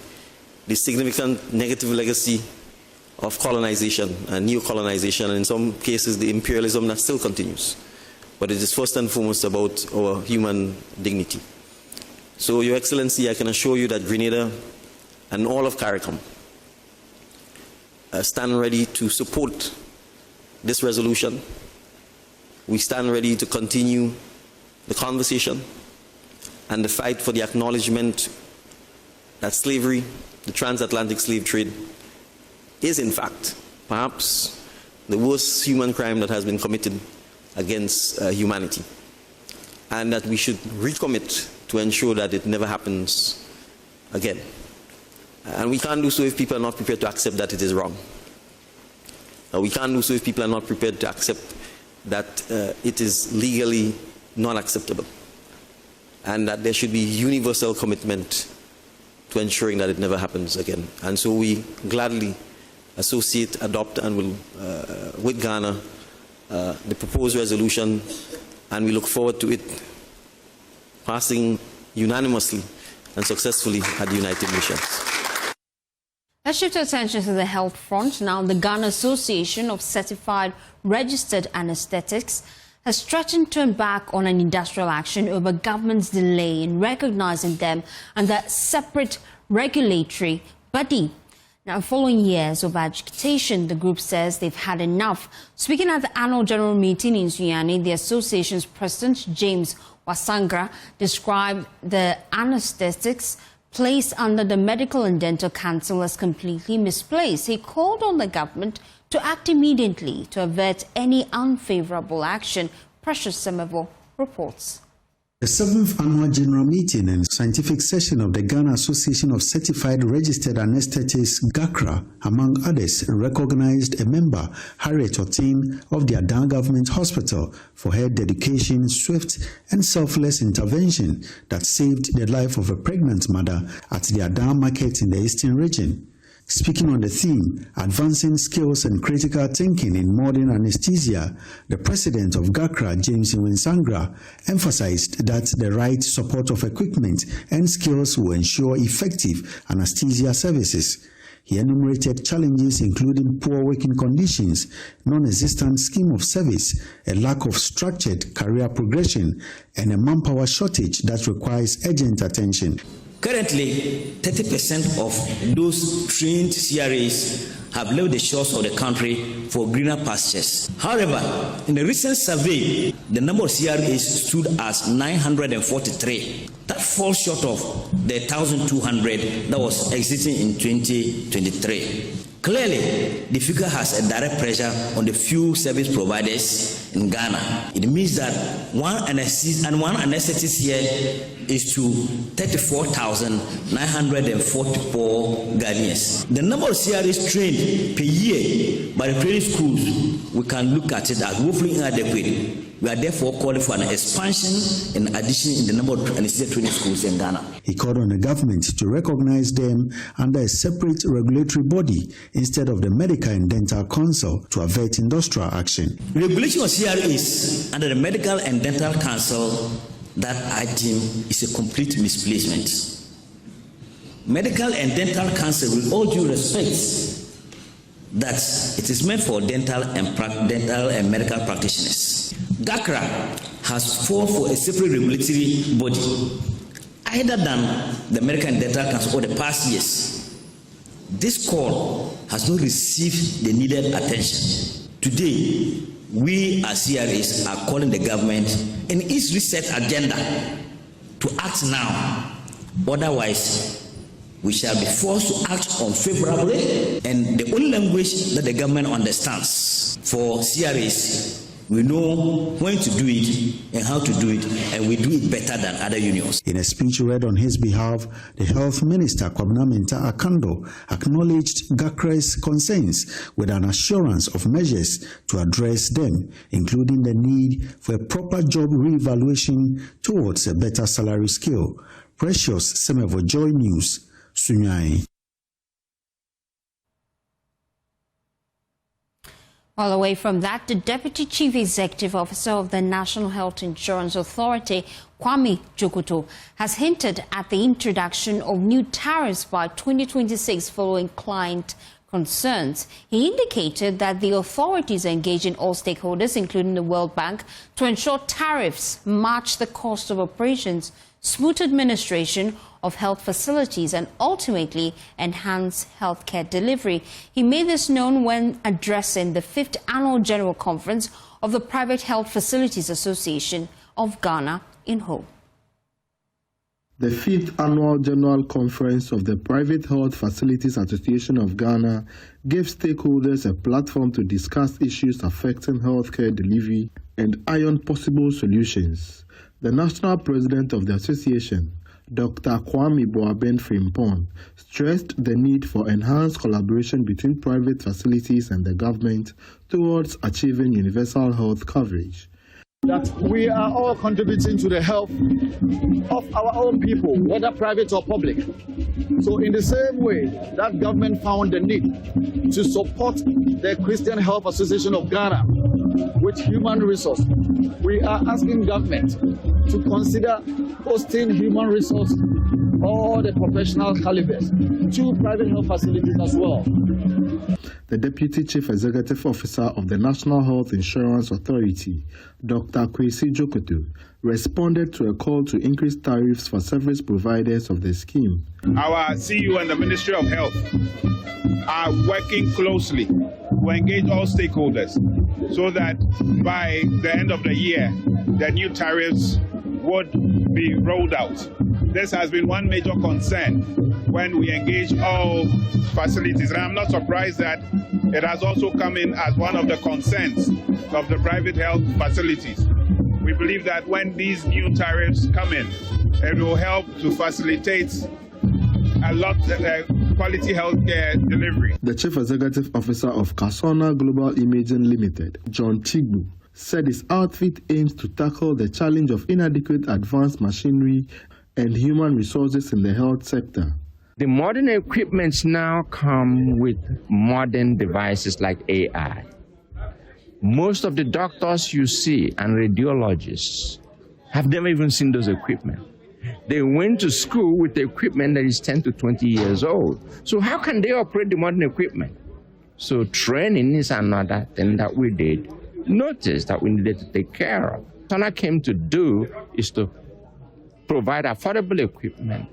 the significant negative legacy of colonization and neo-colonization, and in some cases the imperialism that still continues. But it is first and foremost about our human dignity. So, Your Excellency, I can assure you that Grenada and all of CARICOM stand ready to support this resolution. We stand ready to continue the conversation and the fight for the acknowledgement that slavery, the transatlantic slave trade, is in fact perhaps the worst human crime that has been committed against humanity, and that we should recommit to ensure that it never happens again. And we can't do so if people are not prepared to accept that it is wrong. We can't do so if people are not prepared to accept that it is legally not acceptable, and that there should be universal commitment to ensuring that it never happens again. And so we gladly associate, adopt, and will, with Ghana, the proposed resolution, and we look forward to it passing unanimously and successfully at the United Nations. Let's shift our attention to the health front. Now, the Ghana Association of Certified Registered Anesthetics has threatened to embark on an industrial action over government's delay in recognizing them under a separate regulatory body. Now, following years of agitation, the group says they've had enough. Speaking at the annual general meeting in Sunyani, the association's president, James Wasangra, described the anesthetics placed under the Medical and Dental Council as completely misplaced. He called on the government to act immediately to avert any unfavorable action. Precious Semevo reports. The 7th Annual General Meeting and Scientific Session of the Ghana Association of Certified Registered Anesthetists, GACRA, among others, recognized a member, Harriet Otin, of the Adan Government Hospital for her dedication, swift and selfless intervention that saved the life of a pregnant mother at the Adan market in the Eastern region. Speaking on the theme, Advancing Skills and Critical Thinking in Modern Anesthesia, the president of GACRA, James Wasangra, emphasized that the right support of equipment and skills will ensure effective anesthesia services. He enumerated challenges including poor working conditions, non-existent scheme of service, a lack of structured career progression, and a manpower shortage that requires urgent attention. Currently, 30% of those trained CRAs have left the shores of the country for greener pastures. However, in the recent survey, the number of CRAs stood as 943. That falls short of the 1,200 that was existing in 2023. Clearly, the figure has a direct pressure on the few service providers in Ghana. It means that one anesthetist here is to 34,944 Ghanaians. The number of CRAs trained per year by the training schools, we can look at it as woefully inadequate. We are therefore calling for an expansion and addition in the number of anesthesia training schools in Ghana. He called on the government to recognize them under a separate regulatory body instead of the Medical and Dental Council to avert industrial action. Regulation of CRAs under the Medical and Dental Council, that I think is a complete misplacement. Medical and Dental Council, with all due respect, that it is meant for dental and medical practitioners. GACRA has fought for a separate regulatory body, either than the Medical and Dental Council over the past years. This call has not received the needed attention. Today, we as CRAs are calling the government in its reset agenda to act now. Otherwise, we shall be forced to act unfavorably, and the only language that the government understands for CRAs, we know when to do it and how to do it, and we do it better than other unions. In a speech read on his behalf, the Health Minister, Kwabena Mintah Akando, acknowledged GACRA's concerns with an assurance of measures to address them, including the need for a proper job re-evaluation towards a better salary scale. Precious Semevo, JoyNews, Sunyai. All away from that, the Deputy Chief Executive Officer of the National Health Insurance Authority, Kwame Jokoto, has hinted at the introduction of new tariffs by 2026 following client concerns. He indicated that the authorities are engaging all stakeholders, including the World Bank, to ensure tariffs match the cost of operations, smooth administration of health facilities, and ultimately enhance healthcare delivery. He made this known when addressing the 5th Annual General Conference of the Private Health Facilities Association of Ghana in Ho. The 5th Annual General Conference of the Private Health Facilities Association of Ghana gave stakeholders a platform to discuss issues affecting healthcare delivery and iron possible solutions. The national president of the association, Dr. Kwame Boaben Frimpong, stressed the need for enhanced collaboration between private facilities and the government towards achieving universal health coverage. That we are all contributing to the health of our own people, whether private or public. So in the same way that government found the need to support the Christian Health Association of Ghana with human resource, we are asking government to consider hosting human resource or the professional calibers to private health facilities as well. The Deputy Chief Executive Officer of the National Health Insurance Authority, Dr. Kwesi Jokoto, responded to a call to increase tariffs for service providers of the scheme. Our CU and the Ministry of Health are working closely to engage all stakeholders so that by the end of the year, the new tariffs would be rolled out. This has been one major concern when we engage all facilities. And I'm not surprised that it has also come in as one of the concerns of the private health facilities. We believe that when these new tariffs come in, it will help to facilitate a lot of quality healthcare delivery. The Chief Executive Officer of Kasona Global Imaging Limited, John Tigbu, said his outfit aims to tackle the challenge of inadequate advanced machinery and human resources in the health sector. The modern equipments now come with modern devices like AI. Most of the doctors you see and radiologists have never even seen those equipment. They went to school with the equipment that is 10 to 20 years old. So how can they operate the modern equipment? So training is another thing that we did. Notice that we needed to take care of. What I came to do is to provide affordable equipment,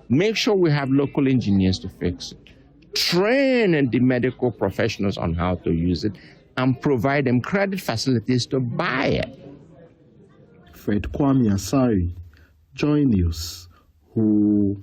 make sure we have local engineers to fix it, train the medical professionals on how to use it, and provide them credit facilities to buy it. Fred Kwame Asari, JoyNews, Ho.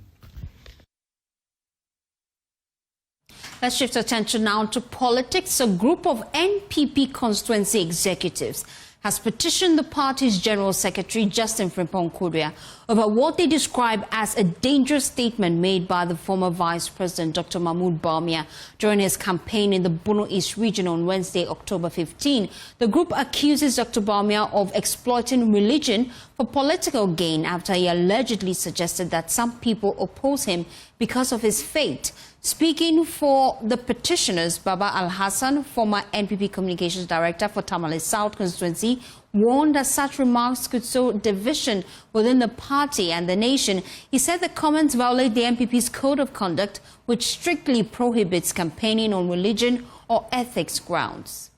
Let's shift attention now to politics. A group of NPP constituency executives has petitioned the party's General Secretary, Justin Frimpong-Korea, over what they describe as a dangerous statement made by the former Vice President, Dr. Mahmoud Bawumia, during his campaign in the Bono East region on Wednesday, October 15. The group accuses Dr. Bawumia of exploiting religion for political gain after he allegedly suggested that some people oppose him because of his faith. Speaking for the petitioners, Baba Al-Hassan, former NPP Communications Director for Tamale South constituency, warned that such remarks could sow division within the party and the nation. He said the comments violate the NPP's code of conduct, which strictly prohibits campaigning on religion or ethics grounds.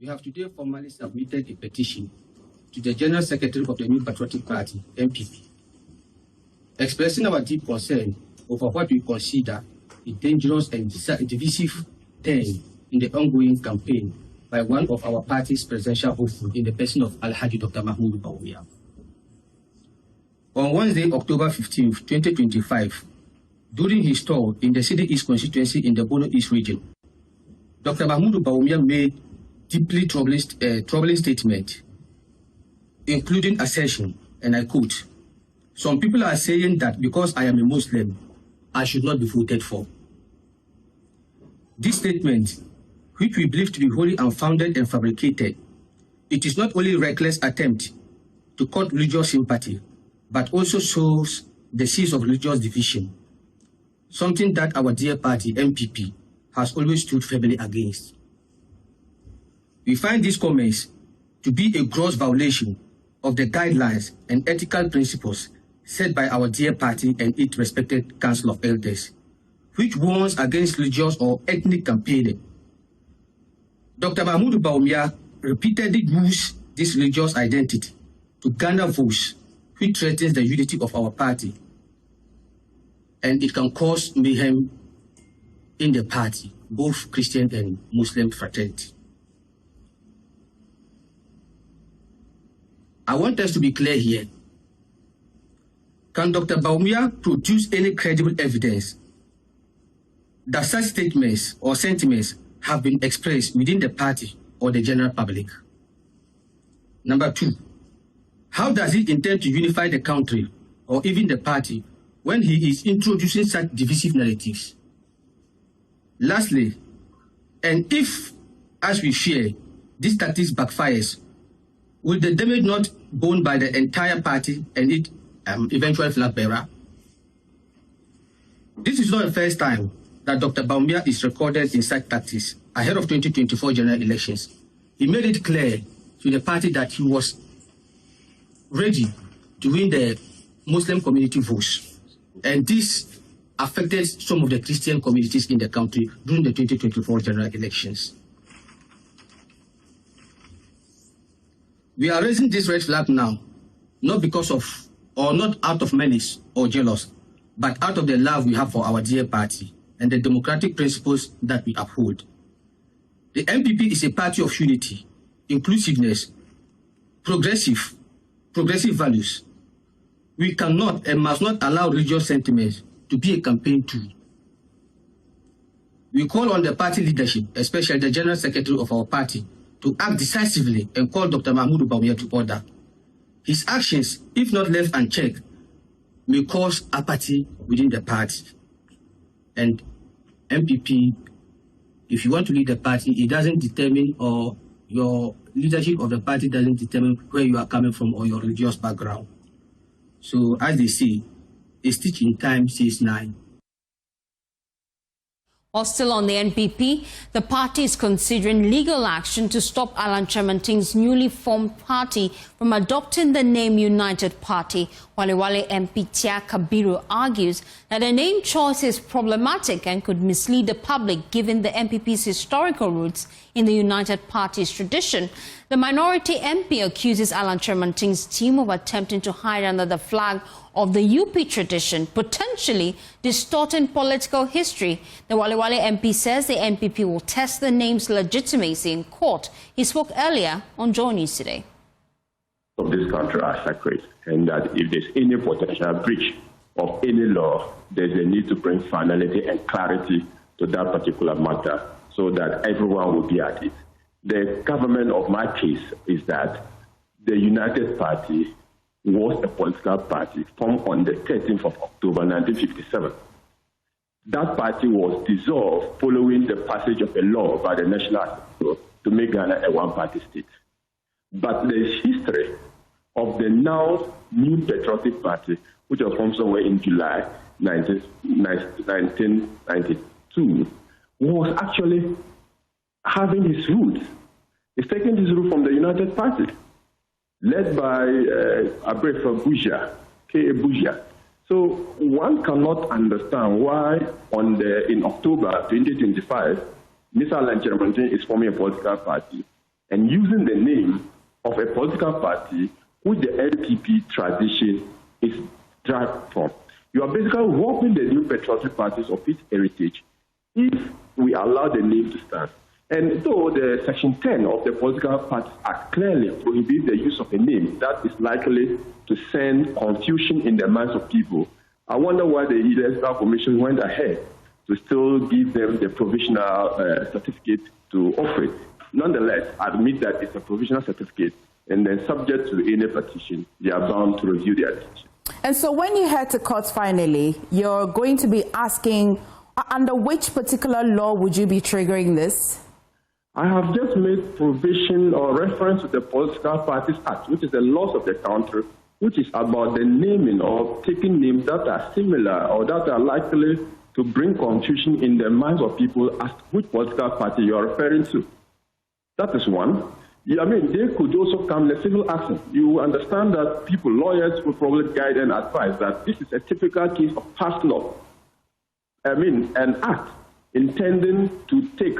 We have today formally submitted a petition to the General Secretary of the New Patriotic Party, NPP, expressing our deep concern over what we consider a dangerous and divisive turn in the ongoing campaign by one of our party's presidential hopeful in the person of Alhaji Dr. Mahmoud Bawumia. On Wednesday, October 15, 2025, during his tour in the City East constituency in the Bono East region, Dr. Mahmoud Bawumia made deeply troubling statement, including assertion, and I quote, "Some people are saying that because I am a Muslim, I should not be voted for." This statement, which we believe to be wholly unfounded and fabricated, it is not only a reckless attempt to court religious sympathy, but also sows the seeds of religious division, something that our dear party, NPP, has always stood firmly against. We find these comments to be a gross violation of the guidelines and ethical principles set by our dear party and its respected Council of Elders, which warns against religious or ethnic campaigning. Dr. Mahmoud Bawumia repeatedly used this religious identity to garner votes, which threatens the unity of our party, and it can cause mayhem in the party, both Christian and Muslim fraternity. I want us to be clear here. Can Dr. Bawumia produce any credible evidence that such statements or sentiments have been expressed within the party or the general public? Number two, how does he intend to unify the country or even the party when he is introducing such divisive narratives? Lastly, and if, as we fear, this tactics backfires, will the damage not borne by the entire party and its eventual flag bearer? This is not the first time that Dr. Bawumia is recorded in such tactics ahead of 2024 general elections. He made it clear to the party that he was ready to win the Muslim community votes, and this affected some of the Christian communities in the country during the 2024 general elections. We are raising this red flag now, not because of, or not out of malice or jealous, but out of the love we have for our dear party and the democratic principles that we uphold. The NPP is a party of unity, inclusiveness, progressive values. We cannot and must not allow religious sentiments to be a campaign tool. We call on the party leadership, especially the General Secretary of our party, to act decisively and call Dr. Mahmoud Bawumia to order. His actions, if not left unchecked, may cause apathy within the party. And MPP, if you want to lead the party, it doesn't determine, or your leadership of the party doesn't determine where you are coming from or your religious background. So as they say, a stitch in time saves 9. While still on the NPP, the party is considering legal action to stop Alan Chemanting's newly formed party from adopting the name United Party. Wale MP Tia Kabiru argues that the name choice is problematic and could mislead the public given the NPP's historical roots in the United Party's tradition. The minority MP accuses Alan Chemanting's team of attempting to hide under the flag of the UP tradition, potentially distorting political history. The Wale MP says the NPP will test the name's legitimacy in court. He spoke earlier on JoyNews today. Of this country are sacred, and that if there's any potential breach of any law, there's a need to bring finality and clarity to that particular matter so that everyone will be at it. the government of my case is that the United Party was a political party formed on the 13th of October 1957. That party was dissolved following the passage of a law by the National Assembly to make Ghana a one-party state. But the history of the now New Patriotic Party, which was formed somewhere in July 1992, was actually having its roots. It's taking this root from the United Party, led by Abrefra Buja, K.A. Buja. So one cannot understand why in October 2025, Mr. Alan Chermantin is forming a political party and using the name of a political party which the NPP tradition is derived from. You are basically robbing the New Patriotic Parties of its heritage if we allow the name to stand. And though the Section 10 of the Political Parties Act clearly prohibits the use of a name that is likely to send confusion in the minds of people, I wonder why the Electoral Commission went ahead to still give them the provisional certificate to offer it. Nonetheless, admit that it's a provisional certificate, and then subject to any petition, they are bound to review their petition. And so when you head to court finally, you're going to be asking, under which particular law would you be triggering this? I have just made provision or reference to the Political Parties Act, which is the laws of the country, which is about the naming or taking names that are similar or that are likely to bring confusion in the minds of people as to which political party you are referring to. That is one. I mean, they could also come in a civil action. You understand that people, lawyers, will probably guide and advise that this is a typical case of passing off. An act intending to take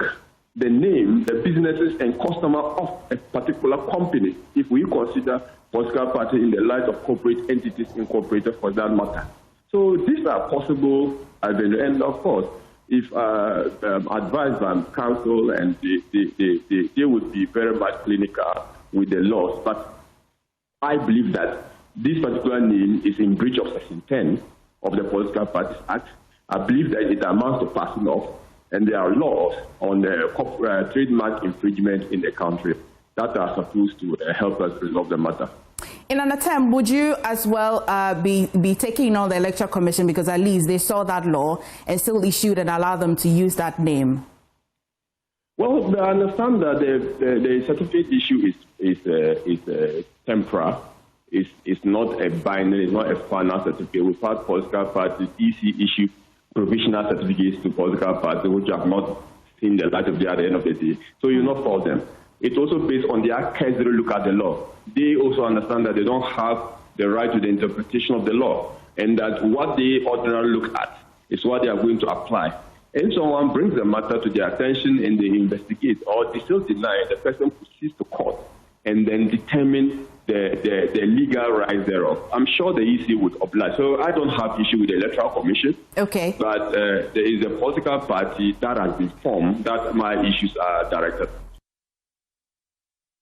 the name, the businesses and customer of a particular company, if we consider political party in the light of corporate entities incorporated for that matter. So these are possible avenues, and of course, if advised by counsel, and they would be very much clinical with the laws. But I believe that this particular name is in breach of Section 10 of the Political Parties Act. I believe that it amounts to passing off, and there are laws on the trademark infringement in the country that are supposed to help us resolve the matter. In an attempt, would you as well be taking on the Electoral Commission, because at least they saw that law and still issued and allowed them to use that name? Well, I understand that the certificate issue is temporal. It's not a binary, it's not a final certificate. We've had political parties, EC issue provisional certificates to political parties which have not seen the light of day at the end of the day. So you not fault them. It's also based on their casual look at the law. They also understand that they don't have the right to the interpretation of the law, and that what they ordinarily look at is what they are going to apply. And someone brings the matter to their attention and they investigate, or they still deny, the person proceeds to court and then determine the legal rights thereof. I'm sure the EC would oblige. So I don't have issue with the Electoral Commission. Okay. But there is a political party that has been formed that my issues are directed.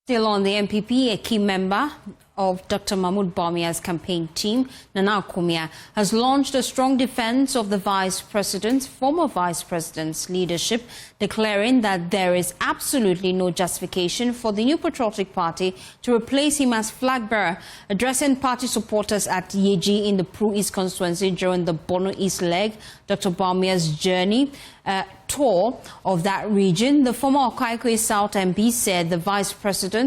Still on the MPP, a key member of Dr. Mahmoud Bawumia's campaign team, Nana Akumia, has launched a strong defense of the former vice president's leadership, declaring that there is absolutely no justification for the New Patriotic Party to replace him as flag bearer. Addressing party supporters at Yeji in the Pro East constituency during the Bono East leg, Dr. Bawumia's journey tour of that region, the former Okaikwe South MP said the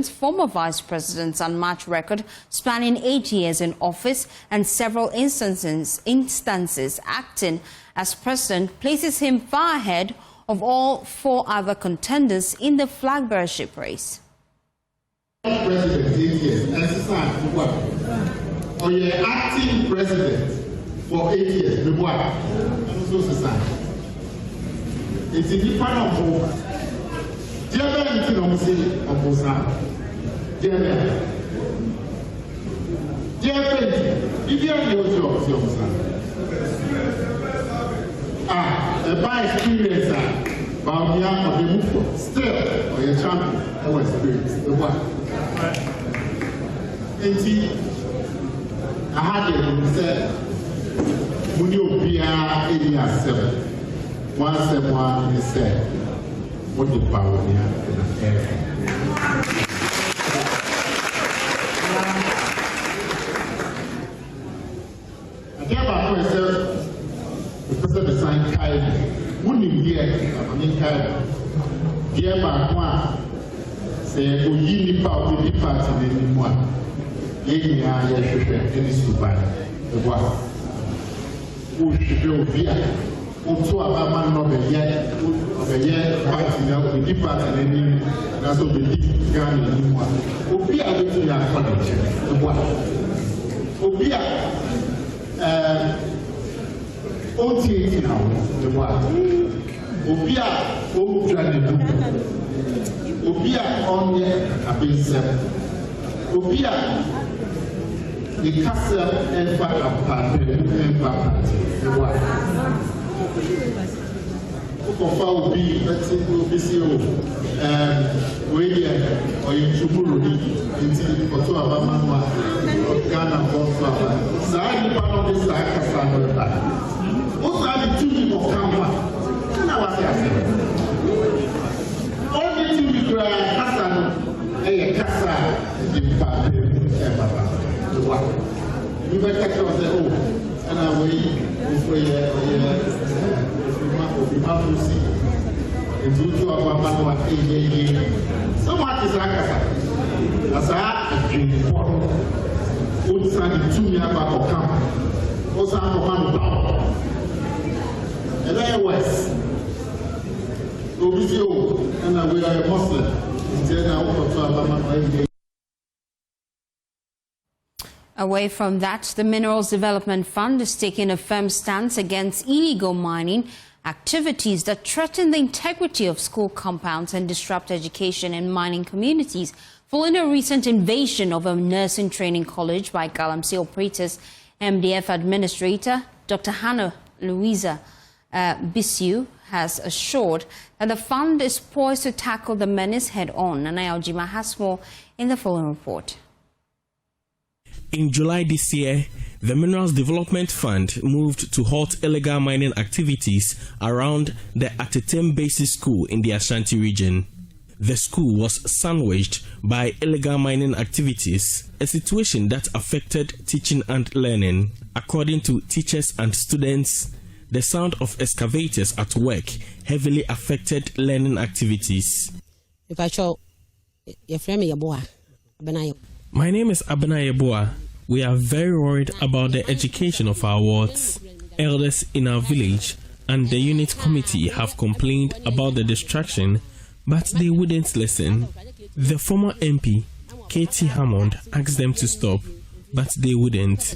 former vice president's unmatched record spanning 8 years in office and several instances acting as president places him far ahead of all 4 other contenders in the flag bearership race. President 8 years, or you're acting president for 8 years, it's a different number. Dear Ben, you say, dear Ben, if you have your job, a by experience, Bawumia of the move, still, or your champion, or experience, the one. And I had it said, Munio Pia 7. One is said, what the power in the area. I care about myself, the person beside Kyle, wouldn't be I mean, Kyle, dear Mark, say, oh, you need power to be part of anyone. Yeye ya hwehwɛ ɛne suban ɛwɔ wohwehwɛ obi a wotu abama no ɔbɛyɛ party na ɔbɛdi party n'anim na so ɔbɛdi Ghana n'anim a obi a wotu yɛ akɔ ne nkyɛn ɛwɔ obi a ɔntiɛti na ɛwɔ obi a ɔwura n'anim obi a ɔnyɛ abɛnsɛm obi a the castle and back up party and back what will be let's say will be see or you tomorrow until the photo of Mama of Ghana for Side part of this castle also have the 2 people of Kamba and I was only 2 people castle a castle in Baba. You better take care of the old, and I wait for you see. And do to our Mama, so much is like as I drink water. Would send 2 years back or come. Also, I'm a man of power. And then West. Obviously, and we are a Muslim. Instead, I want to have a man. Away from that, the Minerals Development Fund is taking a firm stance against illegal mining activities that threaten the integrity of school compounds and disrupt education in mining communities. Following a recent invasion of a nursing training college by Galamsey operators, MDF Administrator Dr. Hannah Louisa Baffoe has assured that the fund is poised to tackle the menace head-on. Nana Aljima has more in the following report. In July this year, the Minerals Development Fund moved to halt illegal mining activities around the Atetem Basic School in the Ashanti region. The school was sandwiched by illegal mining activities, a situation that affected teaching and learning. According to teachers and students, the sound of excavators at work heavily affected learning activities. My name is Abena Yeboah. We are very worried about the education of our wards. Elders in our village and the unit committee have complained about the distraction, but they wouldn't listen. The former MP, Katie Hammond, asked them to stop, but they wouldn't.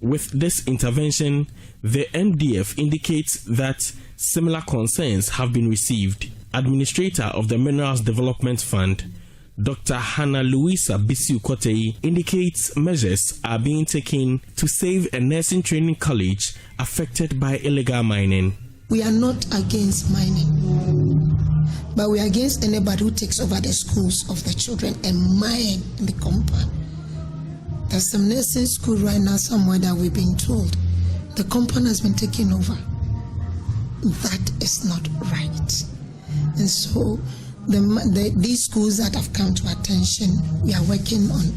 With this intervention, the MDF indicates that similar concerns have been received. Administrator of the Minerals Development Fund, Dr. Hannah Louisa Baffoe indicates measures are being taken to save a nursing training college affected by illegal mining. We are not against mining, but we are against anybody who takes over the schools of the children and mine in the compound. There's some nursing school right now somewhere that we've been told the compound has been taken over. That is not right. And so these schools that have come to attention, we are working on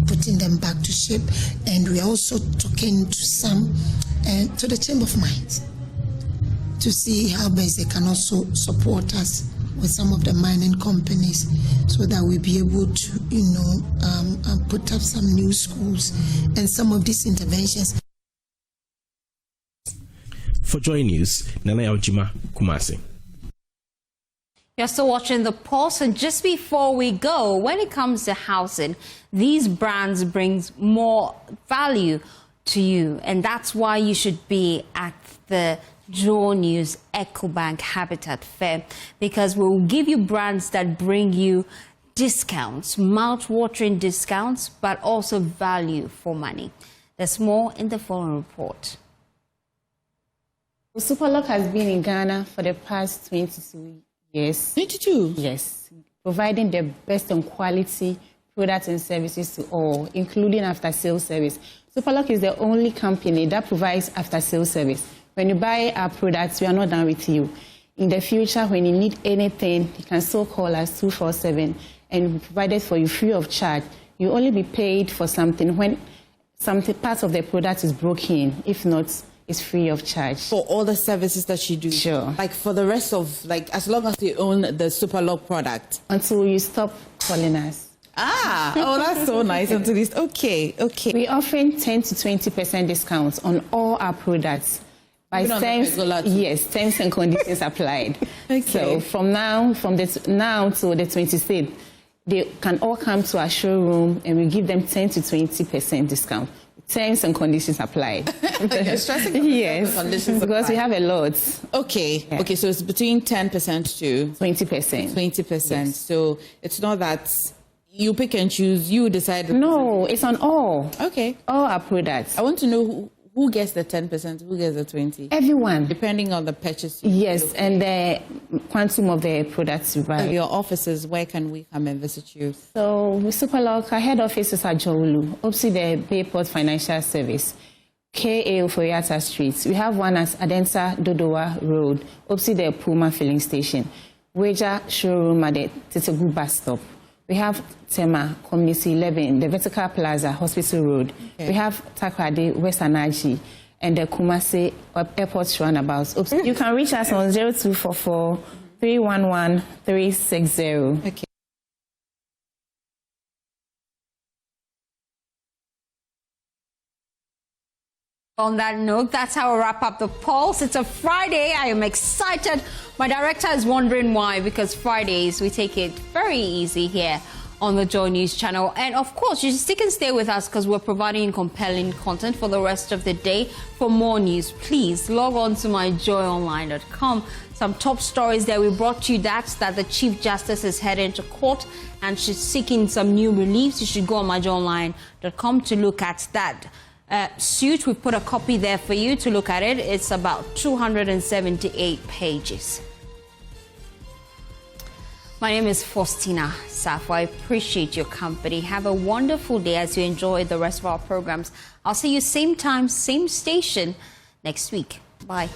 putting them back to shape, and we are also talking to some, to the Chamber of Mines, to see how best they can also support us with some of the mining companies so that we'll be able to, put up some new schools and some of these interventions. For JoyNews, Nana Aljima, Kumasi. You're still watching The Pulse, and just before we go, when it comes to housing, these brands bring more value to you, and that's why you should be at the JoyNews EcoBank Habitat Fair, because we'll give you brands that bring you discounts, mouth-watering discounts, but also value for money. There's more in the following report. Superlock has been in Ghana for the past 22 years. 22? Yes. Providing the best and quality products and services to all, including after-sales service. Superlock is the only company that provides after-sales service. When you buy our products, we are not done with you. In the future, when you need anything, you can still call us 247 and we provide it for you free of charge. You only be paid for something when something part of the product is broken. If not, it's free of charge. For all the services that you do? Sure. Like for the rest of, like as long as you own the Superlock product? Until you stop calling us. Ah, oh, that's so nice. Until this, okay. We're offering 10 to 20% discounts on all our products. By terms, yes, terms and conditions applied. Okay. So from now till the 26th, they can all come to our showroom and we give them 10 to 20% discount. Terms and conditions applied. You're stressing yes, conditions because applied. We have a lot. Okay, yeah. Okay, so it's between 10% to 20%. 20%. Yes. So it's not that you pick and choose, you decide. No, it's on all. Okay. All our products. I want to know who gets the 10%, who gets the 20%? Everyone. Depending on the purchase. Yes, and the quantum of the products you buy. Your offices, where can we come and visit you? So, with Superlock, our head office is at Jowulu, opposite the Bayport Financial Service, KA Ofoyata Street. We have one at Adensa Dodowa Road, opposite the Puma Filling Station. Weja showroom at the Tetegu bus stop. We have Tema, Community 11, the Vertical Plaza, Hospital Road. Okay. We have Takrade, West Anaji, and the Kumasi Airport Runabout. You can reach us on 0244 311 360. Okay. On that note, that's how we wrap up the Pulse. It's a Friday. I am excited. My director is wondering why, because Fridays we take it very easy here on the Joy News channel. And of course, you still can stay with us because we're providing compelling content for the rest of the day. For more news, please log on to myjoyonline.com. Some top stories there. We brought you that the Chief Justice is heading to court and she's seeking some new reliefs. You should go on myjoyonline.com to look at that. Suit, we put a copy there for you to look at it. It's about 278 pages. My name is Faustina Safo. I appreciate your company. Have a wonderful day as you enjoy the rest of our programs. I'll see you same time, same station next week. Bye.